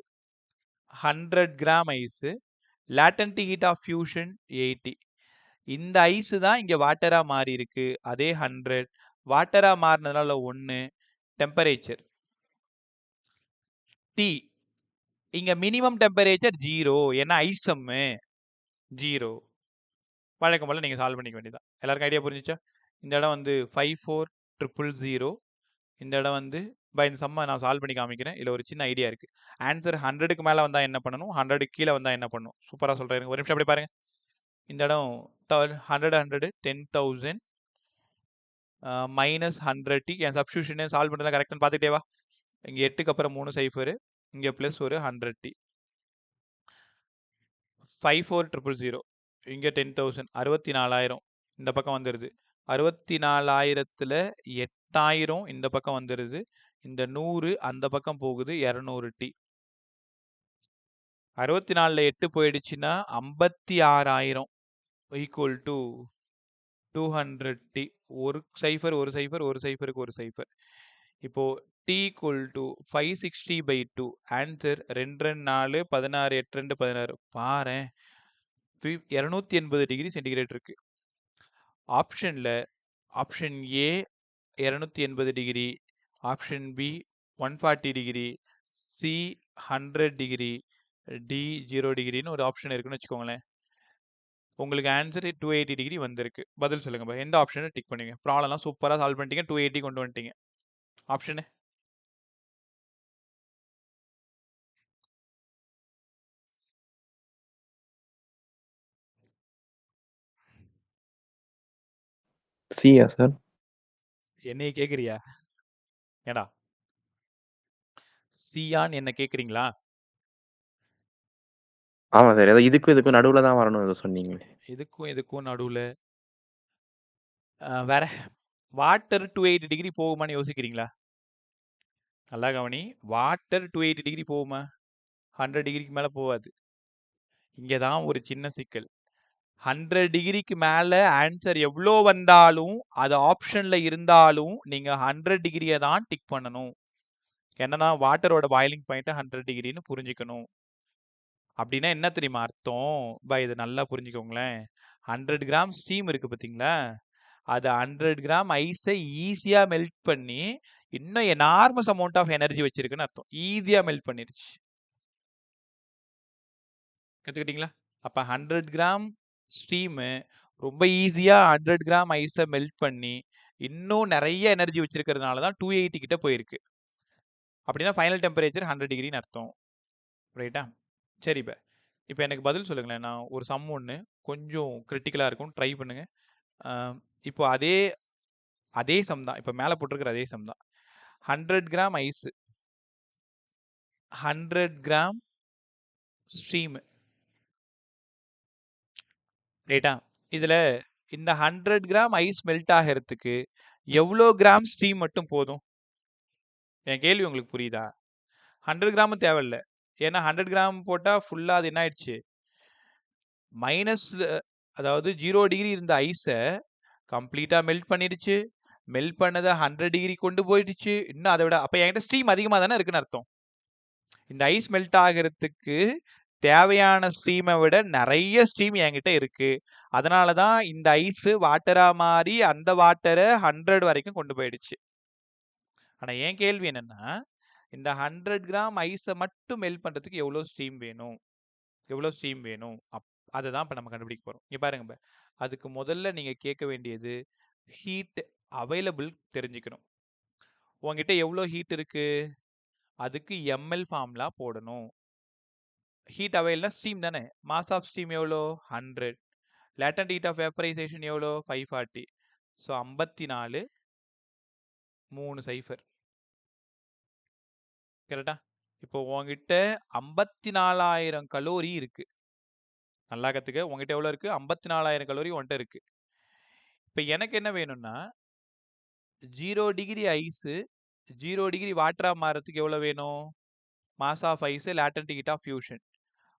100 gram ice. Latent heat of fusion 80. இந்த ஐஸ் தான் இங்க வாட்டரா மாறி இருக்கு. அதே 100. வாட்டரா மாறினதுனால 1. Temperature D. இங்க மினிமம் டெம்பரேச்சர் 0. ஏன்னா ஐஸ் சம்மு 0. வழக்கம் போல நீங்க சால்வ் பண்ணிக்க வேண்டியதான். எல்லாருக்கும் ஐடியா புரிஞ்சுச்சா? இந்த இடம் வந்து 54000. இந்த இடம் வந்து இந்த சம்மை நான் சால்வ் பண்ணி காமிக்கிறேன். இதுல ஒரு சின்ன ஐடியா இருக்கு. ஆன்சர் 100க்கு மேல வந்தா என்ன பண்ணணும், 100க்கு கீழே வந்தா என்ன பண்ணணும்? சூப்பரா சொல்றேன். ஒரு நிமிஷம் அப்படி பாருங்க. இந்த இடம் 100 10,000 மைனஸ் 100t. என் சப்ஸ்டியூஷன் சால்வ் பண்ணுறதா கரெக்டானு பார்த்துட்டே வா. இங்கே 8க்கு அப்புறம் 3 சைஃபரு, இங்கே ப்ளஸ் ஒரு 100t. 54000. இங்கே 10,000 64,000 இந்த பக்கம் வந்துடுது. 64,000த்துல 8,000 இந்த பக்கம் வந்துடுது. இந்த 100 அந்த பக்கம் போகுது. 200t. 64ல 8 போயிடுச்சுன்னா 56,000 ஈக்குவல் டு 200t. ஒரு சைஃபர் ஒரு சைஃபர் ஒரு சைஃபருக்கு ஒரு சைஃபர். இப்போ t equal to 560/2. ஆன்சர் 2 4 16 8 2 16. பாரு 280 டிகிரி சென்டிகிரேட் இருக்கு. ஆப்ஷன்ல option A 280 degree, option B 140 degree, C 100 degree, D 0 டிகிரின்னு ஒரு ஆப்ஷன் இருக்குன்னு வச்சுக்கோங்களேன். உங்களுக்கு ஆன்சர் 280 டிகிரி வந்திருக்கு. பதில் சொல்லுங்க. எந்த ஆப்ஷனை டிக் பண்ணுவீங்க? ப்ராப்ளம்லாம் சூப்பராக சால்வ் பண்ணிட்டீங்க. 280 கொண்டு வந்துட்டீங்க. ஆப்ஷனு சியா சார்? என்னைய கேக்குறியா? ஏடா சியான்னு என்ன கேக்குறீங்களா? ஆமா சார். ஏதோ இதுக்கும் நடுவுல தான் வரணும் சொன்னீங்களே. இதுக்கும் நடுவுல வேற வாட்டர் 280 டிகிரி போகுமான்னு யோசிக்கிறீங்களா? நல்லா கவனி. வாட்டர் 280 டிகிரி போகுமா? 100 டிகிரிக்கு மேல போகாது. இங்கதான் ஒரு சின்ன சிக்கல். 100 டிகிரிக்கு மேல ஆன்சர் எவ்வளோ வந்தாலும் அது ஆப்ஷன்ல இருந்தாலும் நீங்க 100 டிகிரியை தான் டிக் பண்ணணும். என்னன்னா வாட்டரோட பாயிலிங் பாயிண்ட் 100 டிகிரின்னு புரிஞ்சுக்கணும். அப்படின்னா என்ன தெரியுமா அர்த்தம்? இது நல்லா புரிஞ்சுக்கோங்களேன். 100 கிராம் ஸ்டீம் இருக்கு பார்த்தீங்களா, அது 100 கிராம் ஐஸை ஈஸியா மெல்ட் பண்ணி இன்னும் எனார்மஸ் அமௌண்ட் ஆஃப் எனர்ஜி வச்சிருக்குன்னு அர்த்தம். ஈஸியா மெல்ட் பண்ணிருச்சு. கத்துக்கிட்டீங்களா? அப்ப 100 கிராம் ஸ்டீமு ரொம்ப ஈஸியா 100 கிராம் ஐஸை மெல்ட் பண்ணி இன்னும் நிறைய எனர்ஜி வச்சிருக்கிறதுனால தான் 280 கிட்ட போயிருக்கு. அப்படின்னா ஃபைனல் டெம்பரேச்சர் 100 டிகிரின்னு அர்த்தம். ரைட்டா? சரி, இப்போ எனக்கு பதில் சொல்லுங்களேன். நான் ஒரு சம் ஒன்று கொஞ்சம் கிரிட்டிக்கலாக இருக்கும், ட்ரை பண்ணுங்க. இப்போ அதே சம் தான், இப்போ மேலே போட்டிருக்கிற அதே சம் தான். 100 கிராம் ஐஸு, 100 கிராம் ஸ்ட்ரீமு. ரைட்டா? இதில் இந்த 100 கிராம் ஐஸ் மெல்ட் ஆகிறதுக்கு எவ்வளோ கிராம் ஸ்ட்ரீம் மட்டும் போதும்? என் கேள்வி உங்களுக்கு புரியுதா? 100 கிராமும் தேவையில்லை. ஏன்னா 100 கிராம் போட்டால் ஃபுல்லாக அது என்ன ஆயிடுச்சு, மைனஸ், அதாவது 0 டிகிரி இருந்த ஐஸை கம்ப்ளீட்டாக மெல்ட் பண்ணிடுச்சு. மெல்ட் பண்ணதை 100 டிகிரி கொண்டு போயிடுச்சு. இன்னும் அதை விட அப்போ என்கிட்ட ஸ்ட்ரீம் அதிகமாக தானே இருக்குன்னு அர்த்தம். இந்த ஐஸ் மெல்ட் ஆகிறதுக்கு தேவையான ஸ்ட்ரீமை விட நிறைய ஸ்ட்ரீம் என்கிட்ட இருக்கு. அதனால தான் இந்த ஐஸ் வாட்டரா மாறி அந்த வாட்டரை 100 வரைக்கும் கொண்டு போயிடுச்சு. ஆனால் என் கேள்வி என்னன்னா, இந்த 100 கிராம் ஐஸை மட்டும் மெல்ட் பண்ணுறதுக்கு எவ்வளோ ஸ்ட்ரீம் வேணும், எவ்வளோ ஸ்ட்ரீம் வேணும்? அதை தான் இப்போ நம்ம கண்டுபிடிக்க போகிறோம். இங்கே பாருங்க, அதுக்கு முதல்ல நீங்கள் கேட்க வேண்டியது ஹீட் அவைலபிள் தெரிஞ்சுக்கணும். உங்ககிட்ட எவ்வளோ ஹீட் இருக்கு, அதுக்கு எம்எல் ஃபார்முலா போடணும். ஹீட் அவைல்னா ஸ்டீம் தானே, மாஸ் ஆஃப் ஸ்டீம் எவ்வளோ 100, லேட்டன்ட் ஹீட் ஆஃப் வேப்பரைசேஷன் எவ்வளோ 540. ஸோ 54 30 கரெக்டா? இப்போ உங்ககிட்ட 54,000 கலோரி இருக்கு. நல்லா கத்துக்க, உங்ககிட்ட எவ்வளோ இருக்கு, 54,000 கலோரி உன்கிட்ட இருக்கு. இப்போ எனக்கு என்ன வேணும்னா 0 டிகிரி ஐஸு 0 டிகிரி வாட்டரா மாறதுக்கு எவ்வளோ வேணும், mass of ice latent heat of fusion.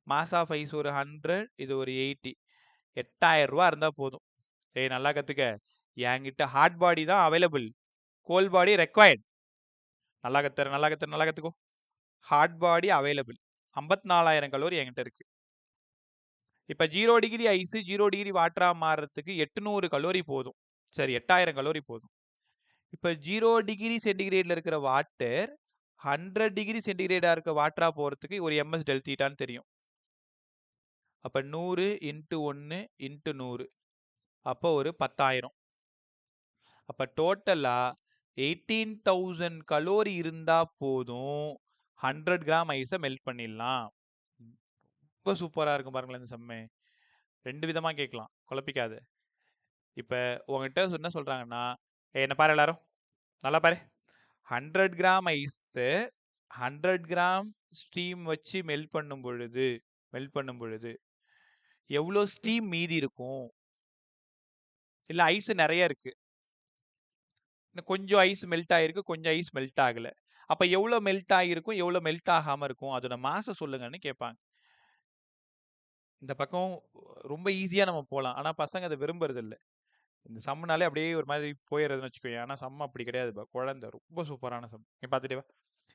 Mass of ice ஒரு 100, இது ஒரு 80, 8000 ரூபா இருந்தால் போதும். நல்லா கற்றுக்க, என்கிட்ட ஹாட் பாடி தான் அவைலபிள், கோல்ட் பாடி ரெக்வயர்ட். நல்லா கற்றுக்கோ. ஹாட் பாடி அவைலபிள் 54,000 கலோரி என்கிட்ட இருக்கு. இப்போ 0 டிகிரி ஐஸு 0 டிகிரி வாட்டரா மாறுறதுக்கு 800 கலோரி போதும். சரி, 8000 கலோரி போதும். இப்போ 0 டிகிரி சென்டிகிரேட்ல இருக்கிற வாட்டர் 100 டிகிரி சென்டிகிரேடா இருக்க வாட்டரா போகிறதுக்கு ஒரு எம்எஸ் டெல் தீட்டான்னு தெரியும். அப்போ 100 × 1 × 100, அப்போ ஒரு 10,000. அப்போ டோட்டலாக 18,000 கலோரி இருந்தால் போதும் 100 கிராம் ஐஸை மெல்ட் பண்ணிடலாம். ரொம்ப சூப்பராக இருக்கும் பாருங்களேன் இந்த சம்மே. 2 விதமாக கேட்கலாம், குழப்பிக்காது. இப்போ உங்ககிட்ட என்ன சொல்கிறாங்கன்னா, என்ன பாரு எல்லாரும், நல்லா பாரு, 100 கிராம் ஐஸு 100 கிராம் ஸ்டீம் வச்சு மெல்ட் பண்ணும் பொழுது எவ்வளோ ஸ்டீம் மீதி இருக்கும்? இல்லை ஐஸ் நிறைய இருக்கு, கொஞ்சம் ஐஸ் மெல்ட் ஆகிருக்கு, கொஞ்சம் ஐஸ் மெல்ட் ஆகலை. அப்போ எவ்வளோ மெல்ட் ஆகிருக்கும், எவ்வளோ மெல்ட் ஆகாமல் இருக்கும், அதோட மாசை சொல்லுங்கன்னு கேட்பாங்க. இந்த பக்கம் ரொம்ப ஈஸியாக நம்ம போகலாம், ஆனால் பசங்க அதை விரும்புறது இல்லை. இந்த சம்முனாலே அப்படியே ஒரு மாதிரி போயிடுறதுன்னு வச்சுக்கோங்க. ஆனால் சம் அப்படி கிடையாது, குழந்தை ரொம்ப சூப்பரான சம். நீ பார்த்துட்டே வா.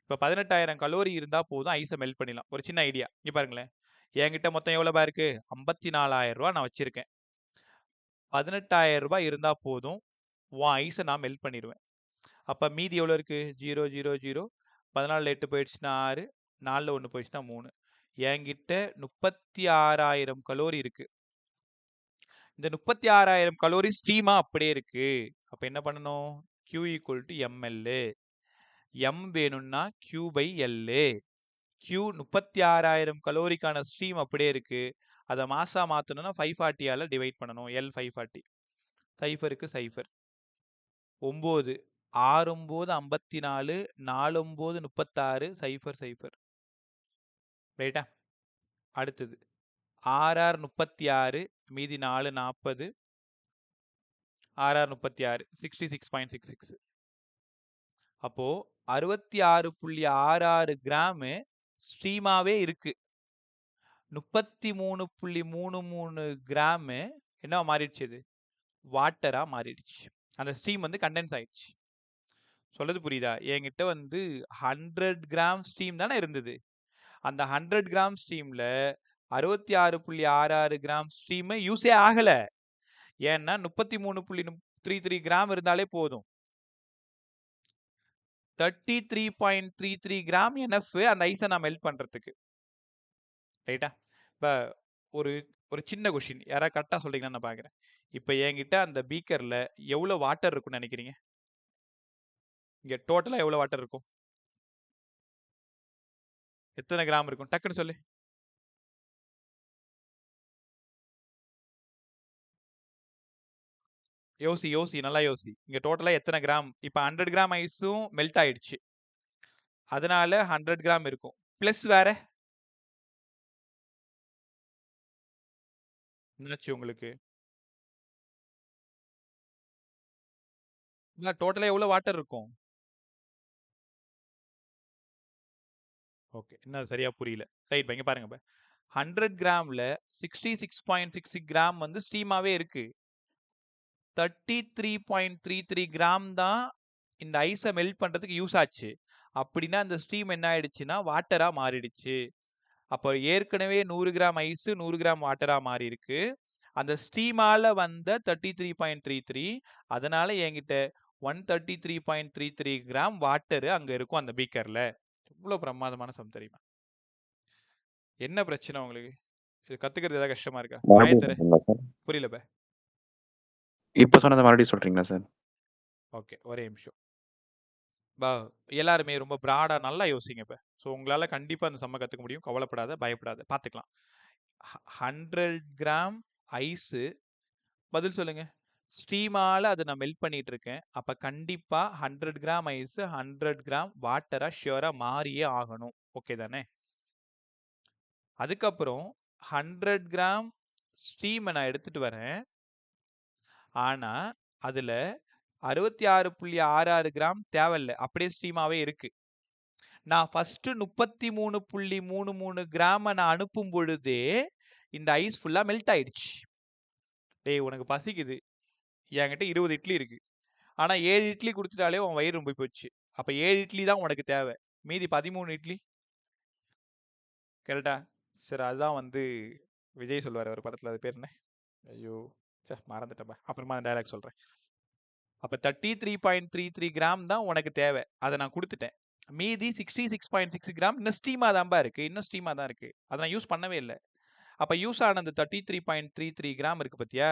இப்போ 18,000 கலோரி இருந்தால் போதும் ஐஸை மெல்ட் பண்ணிடலாம். ஒரு சின்ன ஐடியா இங்கே பாருங்களேன், என்கிட்ட மொத்தம் எவ்வளோபா இருக்கு, 54,000 ரூபா நான் வச்சிருக்கேன். 18,000 ரூபாய் இருந்தால் போதும் உன் ஐஸை நான் மெல்ட் பண்ணிடுவேன். அப்போ மீதி எவ்வளோ இருக்கு, 0 0 0, 14 8 போயிடுச்சுன்னா 6, 4 1 போயிடுச்சுன்னா 3. என்கிட்ட 36,000 கலோரி இருக்கு. இந்த 36,000 கலோரி ஸ்ட்ரீமா அப்படியே இருக்கு. அப்போ என்ன பண்ணணும், Q = ml. m வேணும்னா Q/L. Q 36,000 கலோரிக்கான ஸ்ட்ரீம் அப்படியே இருக்கு. அதை மாசா மாற்றணும்னா 540ஆல் டிவைட் பண்ணணும். L 540, 0க்கு 0, 9 6 9 54, 4 9 36, 0 0. ரைட்டா? அடுத்தது 6 6 36, மீதி 4 40, 6 6 36, 66.66. அப்போ 66.66 கிராம் ஸ்ட்ரீமாவே இருக்கு. 33.33 கிராம் என்ன மாறிடுச்சு? இது வாட்டரா மாறிடுச்சு. அந்த ஸ்டீம் வந்து கண்டென்ஸ் ஆயிடுச்சு. சொல்றது புரியுதா? என்கிட்ட வந்து 100 கிராம் ஸ்டீம் தானே இருந்தது. அந்த 100 கிராம் ஸ்டீம்ல 66.66 கிராம் ஸ்டீம் யூஸே ஆகல. ஏன்னா 33.33 கிராம் இருந்தாலே போதும். 33.33 கிராம் எனஃப் அந்த ஐஸை நான் மெல்ட் பண்றதுக்கு. ரைட்டா? இப்ப ஒரு ஒரு சின்ன கொஸ்டின் யாராவது கரெக்டா சொல்றீங்கன்னு நான் பாக்குறேன். இப்ப என்கிட்ட அந்த பீக்கர்ல எவ்வளவு வாட்டர் இருக்கும்னு நினைக்கிறீங்க? இங்க டோட்டலா எவ்வளவு வாட்டர் இருக்கும்? எத்தனை கிராம் இருக்கும்? டக்குன்னு சொல்லு. யோசி யோசி நல்லா யோசி. இங்க டோட்டலா எத்தனை கிராம்? இப்ப 100 கிராம் ஐஸும் மெல்ட் ஆயிடுச்சு. அதனால 100 கிராம் இருக்கும். பிளஸ் வேற என்னாச்சு உங்களுக்கு? டோட்டலா எவ்வளவு வாட்டர் இருக்கும்? ஓகே, இன்னும் சரியா புரியல. ரைட், இங்க பாருங்க. இப்ப 100 கிராம்ல 66.66 கிராம் வந்து ஸ்டீமாவே இருக்கு. 33.33 கிராம் தான் இந்த ஐஸை மெல்ட் பண்றதுக்கு யூஸ் ஆச்சு. அப்படின்னா அந்த ஸ்டீம் என்ன ஆயிடுச்சுன்னா வாட்டரா மாறிடுச்சு. அப்போ ஏற்கனவே 100 கிராம் ஐஸ் 100 கிராம் வாட்டரா மாறி இருக்கு. அந்த ஸ்டீமால வந்த 33.33, அதனால என்கிட்ட 133.33 கிராம் வாட்டர் அங்க இருக்கும் அந்த பீக்கர்ல. எவ்வளவு பிரமாதமான சம் தெரியுமா? என்ன பிரச்சனை உங்களுக்கு? இது கத்துக்கிறது ஏதாவது கஷ்டமா இருக்கா? புரியல. இப்ப சொன்னதை மறுபடியும் சொல்றீங்களா சார்? ஓகே, ஒரே நிமிஷம். எல்லாருமே ரொம்ப பிராடா நல்லா யோசிங்க. இப்ப ஸோ உங்களால கண்டிப்பா அந்த சம்ம கத்துக்க முடியும். கவலைப்படாத, பயப்படாத, பார்த்துக்கலாம். 100 கிராம் ஐஸ், பதில் சொல்லுங்க. ஸ்டீமால அதை நான் மெல்ட் பண்ணிட்டு இருக்கேன். அப்ப கண்டிப்பா 100 கிராம் ஐஸ் 100 கிராம் வாட்டரா ஷியரா மாறியே ஆகணும். ஓகே தானே? அதுக்கப்புறம் 100 கிராம் ஸ்டீமை நான் எடுத்துட்டு வரேன். ஆனா அதுல 66.66 கிராம் தேவையில்ல, அப்படியே ஸ்டீமாவே இருக்கு. நான் ஃபர்ஸ்ட் 33.33 கிராம் நான் அனுப்பும் பொழுதே இந்த ஐஸ் ஃபுல்லா மெல்ட் ஆயிடுச்சு. டேய், உனக்கு பசிக்குது, என்கிட்ட 20 இட்லி இருக்கு, ஆனா 7 இட்லி கொடுத்துட்டாலே உன் வயிறு ரொம்ப போச்சு. அப்ப 7 இட்லி தான் உனக்கு தேவை, மீதி 13 இட்லி. கரெக்டா? சரி, அதுதான் வந்து விஜய் சொல்லுவார் ஒரு படத்துல, அது பேர் என்ன? ஐயோ மறந்துட்டப்பா, அப்புறமா அந்த டைலாக் சொல்றேன். அப்ப 33.33 கிராம் தான் உனக்கு தேவை, அதை நான் கொடுத்துட்டேன். மீதி 66.6 கிராம் இன்னும் ஸ்டீமா தான்பா இருக்கு, இன்னும் ஸ்டீமா தான் இருக்கு, அதை நான் யூஸ் பண்ணவே இல்லை. அப்ப யூஸ் ஆன அந்த 33.33 கிராம் இருக்கு பத்தியா,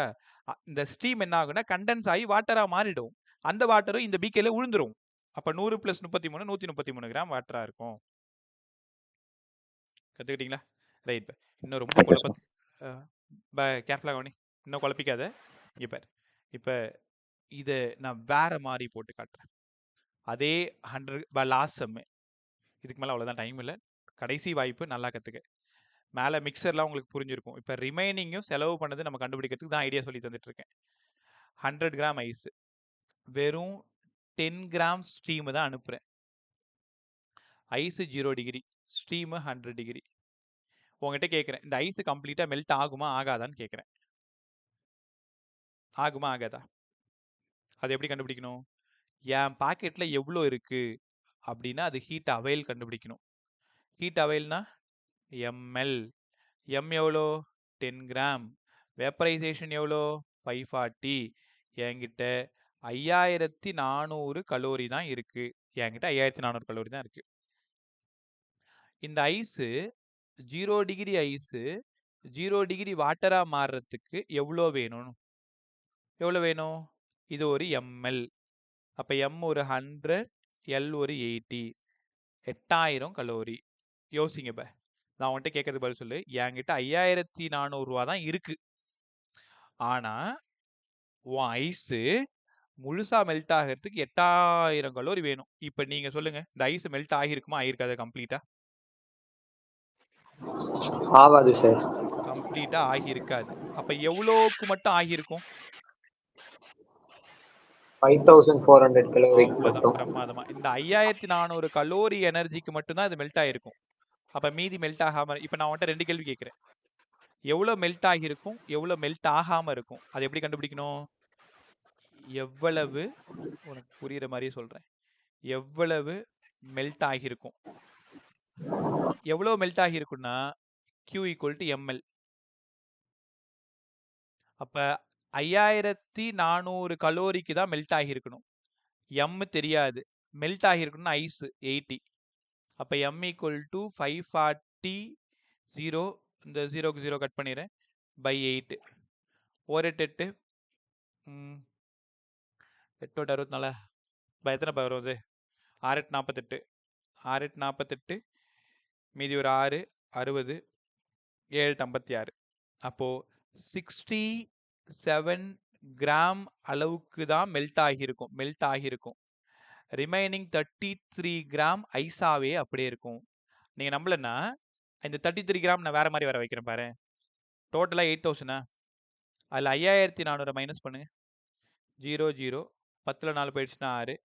இந்த ஸ்டீம் என்ன ஆகும்னா கண்டென்ஸ் ஆகி வாட்டரா மாறிடும். அந்த வாட்டரும் இந்த பீக்கர்ல விழுந்துரும். அப்ப 100 + 33 133 கிராம் வாட்டரா இருக்கும். கத்துக்கிட்டீங்களா? ரைட். இன்னும் ரொம்ப கேர்ஃபுல்லா கவனி, இன்னும் குழப்பிக்காத. இங்க பாரு, இப்ப இதை நான் வேற மாதிரி போட்டு காட்டுறேன். அதே 100 லாஸ்ட் செம், இதுக்கு மேலே அவ்வளோதான், டைம் இல்லை, கடைசி வாய்ப்பு, நல்லா கற்றுக்க. மேலே மிக்சர்லாம் உங்களுக்கு புரிஞ்சிருக்கும். இப்போ ரிமைனிங்கும் செலவு பண்ணது நம்ம கண்டுபிடிக்கிறதுக்கு தான் ஐடியா சொல்லி தந்துட்டு இருக்கேன். 100 கிராம் ஐஸ் வெறும் 10 கிராம் ஸ்டீம் தான் அனுப்புகிறேன். Ice 0 degree, steam 100 degree. உங்ககிட்ட கேட்குறேன், இந்த ஐஸ் கம்ப்ளீட்டாக மெல்ட் ஆகுமா ஆகாதான்னு கேட்குறேன். ஆகுமா ஆகாதா? அது எப்படி கண்டுபிடிக்கணும்? என் பாக்கெட்ல எவ்வளோ இருக்கு அப்படின்னா அது ஹீட் அவைல் கண்டுபிடிக்கணும். ஹீட் அவைல்னா ml. எம் எவ்வளோ? 10 கிராம். வேப்பரைசேஷன் எவ்வளோ? 540. என்கிட்ட 5400 கலோரி தான் இருக்கு. என்கிட்ட 5400 கலோரி தான் இருக்கு. இந்த ஐஸு 0 டிகிரி ஐஸு 0 டிகிரி வாட்டரா மாறுறதுக்கு எவ்வளோ வேணும்? எவ்வளோ வேணும்? இது ஒரு ml. அப்ப m ஒரு 100, L ஒரு 80, 8000 கலோரி. யோசிங்க. இப்ப நான் உன்கிட்ட கேட்கறது பதில் சொல்லு. என்கிட்ட 5400 ரூபா தான் இருக்கு, ஆனா உன் ஐஸ் முழுசா மெல்ட் ஆகிறதுக்கு 8000 கலோரி வேணும். இப்ப நீங்க சொல்லுங்க, இந்த ஐஸ் மெல்ட் ஆகிருக்குமா ஆகிருக்காது? கம்ப்ளீட்டா ஆகாது சார். கம்ப்ளீட்டா ஆகியிருக்காது. அப்ப எவ்வளோக்கு மட்டும் ஆகியிருக்கும்? 5400 கலோரி அவ்வளவுதான். மட்டும். பிரமாதமா. இந்த 5400 கலோரி எனர்ஜிக்கு மட்டும்தான் இது மெல்ட் ஆயிருக்கும். அப்ப மீதி மெல்ட் ஆகாம இப்ப நான் உன்கிட்ட 2 கேள்வி கேட்கிறேன். எவ்வளவு மெல்ட் ஆகியிருக்கும், எவ்வளவு மெல்ட் ஆகாம இருக்கும்? அதை எப்படி கண்டுபிடிக்கணும்? எவ்வளவு உனக்கு புரியுற மாதிரியே சொல்றேன். எவ்வளவு மெல்ட் ஆகியிருக்கும்? எவ்வளவு மெல்ட் ஆகியிருக்குன்னா Q = ml. அப்ப 5400 கலோரிக்கு தான் மெல்ட் ஆகியிருக்கணும். M தெரியாது. மெல்ட் ஆகியிருக்கணும்னா ஐஸ் 80. அப்ப M = 540 0 இந்த 0க்கு 0 கட் பண்ணிடுறேன் by 8. 1 8 8 64 எத்தனை வரும் அது? 6 48 6 48 மீதி ஒரு 6 60 7 56. அப்போ 67 கிராம் அளவுக்கு தான் மெல்ட் ஆகியிருக்கும். ரிமைனிங் 33 கிராம் ஐஸாவே அப்படியே இருக்கும். நீங்க நம்பலன்னா இந்த 33 கிராம் நான் வேற மாதிரி வர வைக்கிறேன் பாரு. டோட்டலா 8000. அதுல 5400 மைனஸ் பண்ணுங்க. 0 0 10ல 4 போயிடுச்சுன்னா 6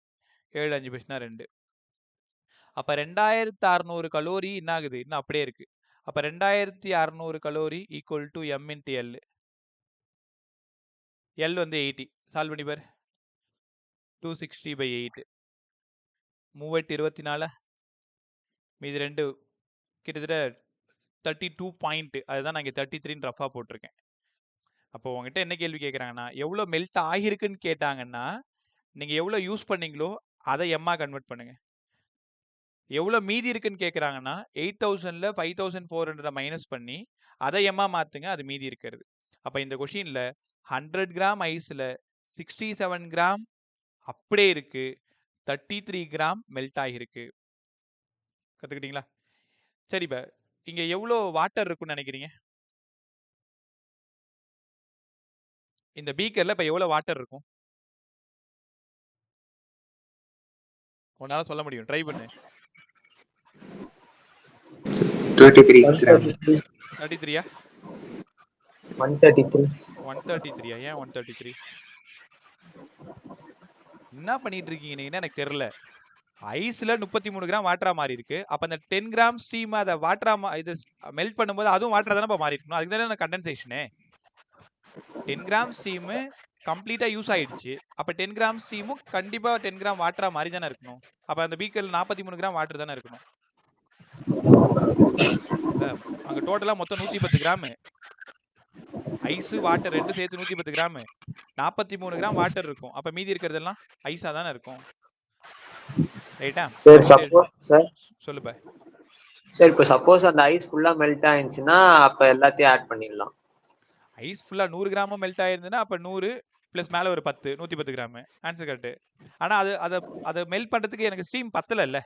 7 5 போயிடுச்சுன்னா 2. அப்ப 2600 கலோரி என்ன ஆகுது? இன்னும் அப்படியே இருக்கு. அப்ப 2600 calorie equal to M × L. L வந்து 80. சால்வ் பண்ணி பாரு. 260/8. 3 24 மீதி 2 கிட்டத்தட்ட 32 பாயிண்ட். அதுதான் நான் இங்க 33 ரஃபா போட்டிருக்கேன். அப்போ உங்ககிட்ட என்ன கேள்வி கேட்குறாங்கன்னா எவ்வளோ மெல்ட் ஆகிருக்குன்னு கேட்டாங்கன்னா நீங்க எவ்வளோ யூஸ் பண்ணீங்களோ அதை எம்மா கன்வெர்ட் பண்ணுங்க. எவ்வளோ மீதி இருக்குன்னு கேட்குறாங்கன்னா 8000ல 5400 மைனஸ் பண்ணி அதை எம்மா மாத்துங்க, அது மீதி இருக்கிறது. அப்போ இந்த கொஷின்ல 100 கிராம் ஐஸ்ல 67 கிராம் அப்படியே இருக்கு, 33 கிராம் மெல்ட் ஆகிருக்கு. கத்துக்கிட்டீங்களா? சரி, இப்ப இங்க எவ்வளோ வாட்டர் இருக்குன்னு நினைக்கிறீங்க? இந்த பீக்கர்ல இப்ப எவ்வளவு வாட்டர் இருக்கும்? உன்னால சொல்ல முடியும், ட்ரை பண்ணு. 33 கிராம். 33யா? 133. 133யா? ஏன் 133? என்ன பண்ணிட்டு இருக்கீங்க நீங்க? எனக்கு தெரியல. ஐஸ்ல 33 கிராம் வாட்டரா மாறி இருக்கு. அப்ப அந்த 10 கிராம் ஸ்டீம் அதை வாட்டரா இது மெல்ட் பண்ணும்போது அதுவும் வாட்டரா தானே மாறி இருக்கணும். அதுக்கு தானே கண்டென்சேஷனு. 10 கிராம் ஸ்டீம் கம்ப்ளீட்டா யூஸ் ஆயிடுச்சு. அப்ப 10 கிராம் ஸ்டீமும் கண்டிப்பா 10 கிராம் வாட்டரா மாறி தானே இருக்கணும். அப்ப அந்த பீக்கர்ல 43 கிராம் வாட்டர் தானே இருக்கணும். அங்க டோட்டலா மொத்தம் 110 கிராம் ஐஸ் வாட்டர் ரெண்டு சேர்த்து 110 கிராம். 43 கிராம் வாட்டர் இருக்கும். அப்ப மீதி இருக்கிறதெல்லாம் ஐஸா தானே இருக்கும். ரைட்டா? சார் சப்போஸ் சார் சொல்லுப்பா. சார் இப்போ சப்போஸ் அந்த ஐஸ் ஃபுல்லா மெல்ட் ஆயிடுச்சுன்னா அப்ப எல்லாத்தையும் ஆட் பண்ணிடலாம். ஐஸ் ஃபுல்லா 100 கிராமும் மெல்ட் ஆயிருந்ததுன்னா அப்ப 100 பிளஸ் மேல ஒரு 10 110 கிராம். Answer correct. ஆனா அதை மெல்ட் பண்றதுக்கு எனக்கு ஸ்டீம் பத்தல இல்ல,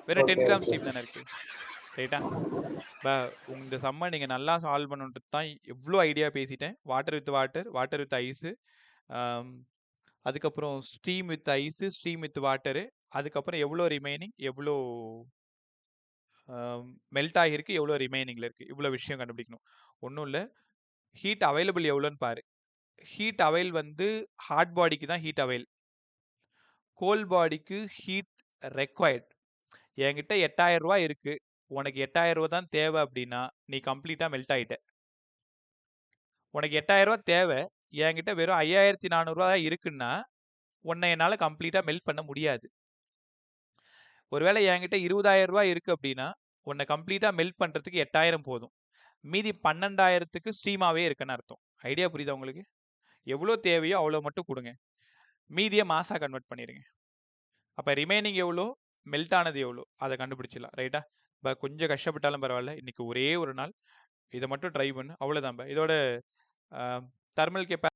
வெறும் 10 கிராம் ஸ்டீம் தானே இருக்கு. ரைட்டா? இந்த சம்ம நீங்க நல்லா சால்வ் பண்ணிட்டு தான் எவ்வளோ ஐடியா பேசிட்டேன். Water with water, water with ice, அதுக்கப்புறம் steam with ice, steam with water, அதுக்கப்புறம் எவ்வளோ ரிமைனிங், எவ்வளோ மெல்ட் ஆகிருக்கு, எவ்வளோ ரிமைனிங்ல இருக்கு, இவ்வளோ விஷயம் கண்டுபிடிக்கணும். ஒன்றும் இல்லை, ஹீட் அவைலபிள் எவ்வளோன்னு பாரு. ஹீட் அவைல் வந்து ஹாட் பாடிக்கு தான் ஹீட் அவைல், கோல்ட் பாடிக்கு ஹீட் ரெக்வயர்ட். என்கிட்ட 8000 ரூபாய் இருக்கு, உனக்கு 8000 ரூபாய் தான் தேவை அப்படின்னா நீ கம்ப்ளீட்டா மெல்ட் ஆயிட்ட. உனக்கு 8000 ரூபாய் தேவை, என்கிட்ட வெறும் 5400 ரூபாய் இருக்குன்னா உன்னை என்னால கம்ப்ளீட்டா மெல்ட் பண்ண முடியாது. ஒருவேளை என்கிட்ட 20000 ரூபாய் இருக்கு அப்படின்னா உன்னை கம்ப்ளீட்டா மெல்ட் பண்றதுக்கு 8000 போதும். மீதி 12000க்கு ஸ்டீமாவே இருக்குன்னு அர்த்தம். ஐடியா புரியுதா உங்களுக்கு? எவ்வளோ தேவையோ அவ்வளோ மட்டும் கொடுங்க, மீதியை மாசா கன்வெர்ட் பண்ணிடுங்க. அப்ப ரிமைனிங் எவ்வளோ, மெல்ட் ஆனது எவ்வளோ, அதை கண்டுபிடிச்சிடலாம். ரைட்டா? கொஞ்சம் கஷ்டப்பட்டாலும் பரவாயில்ல, இன்னைக்கு ஒரே ஒரு நாள் இதை மட்டும் ட்ரை பண்ணு, அவ்வளோதான். இதோட தெர்மல் கெப்பாசிட்டி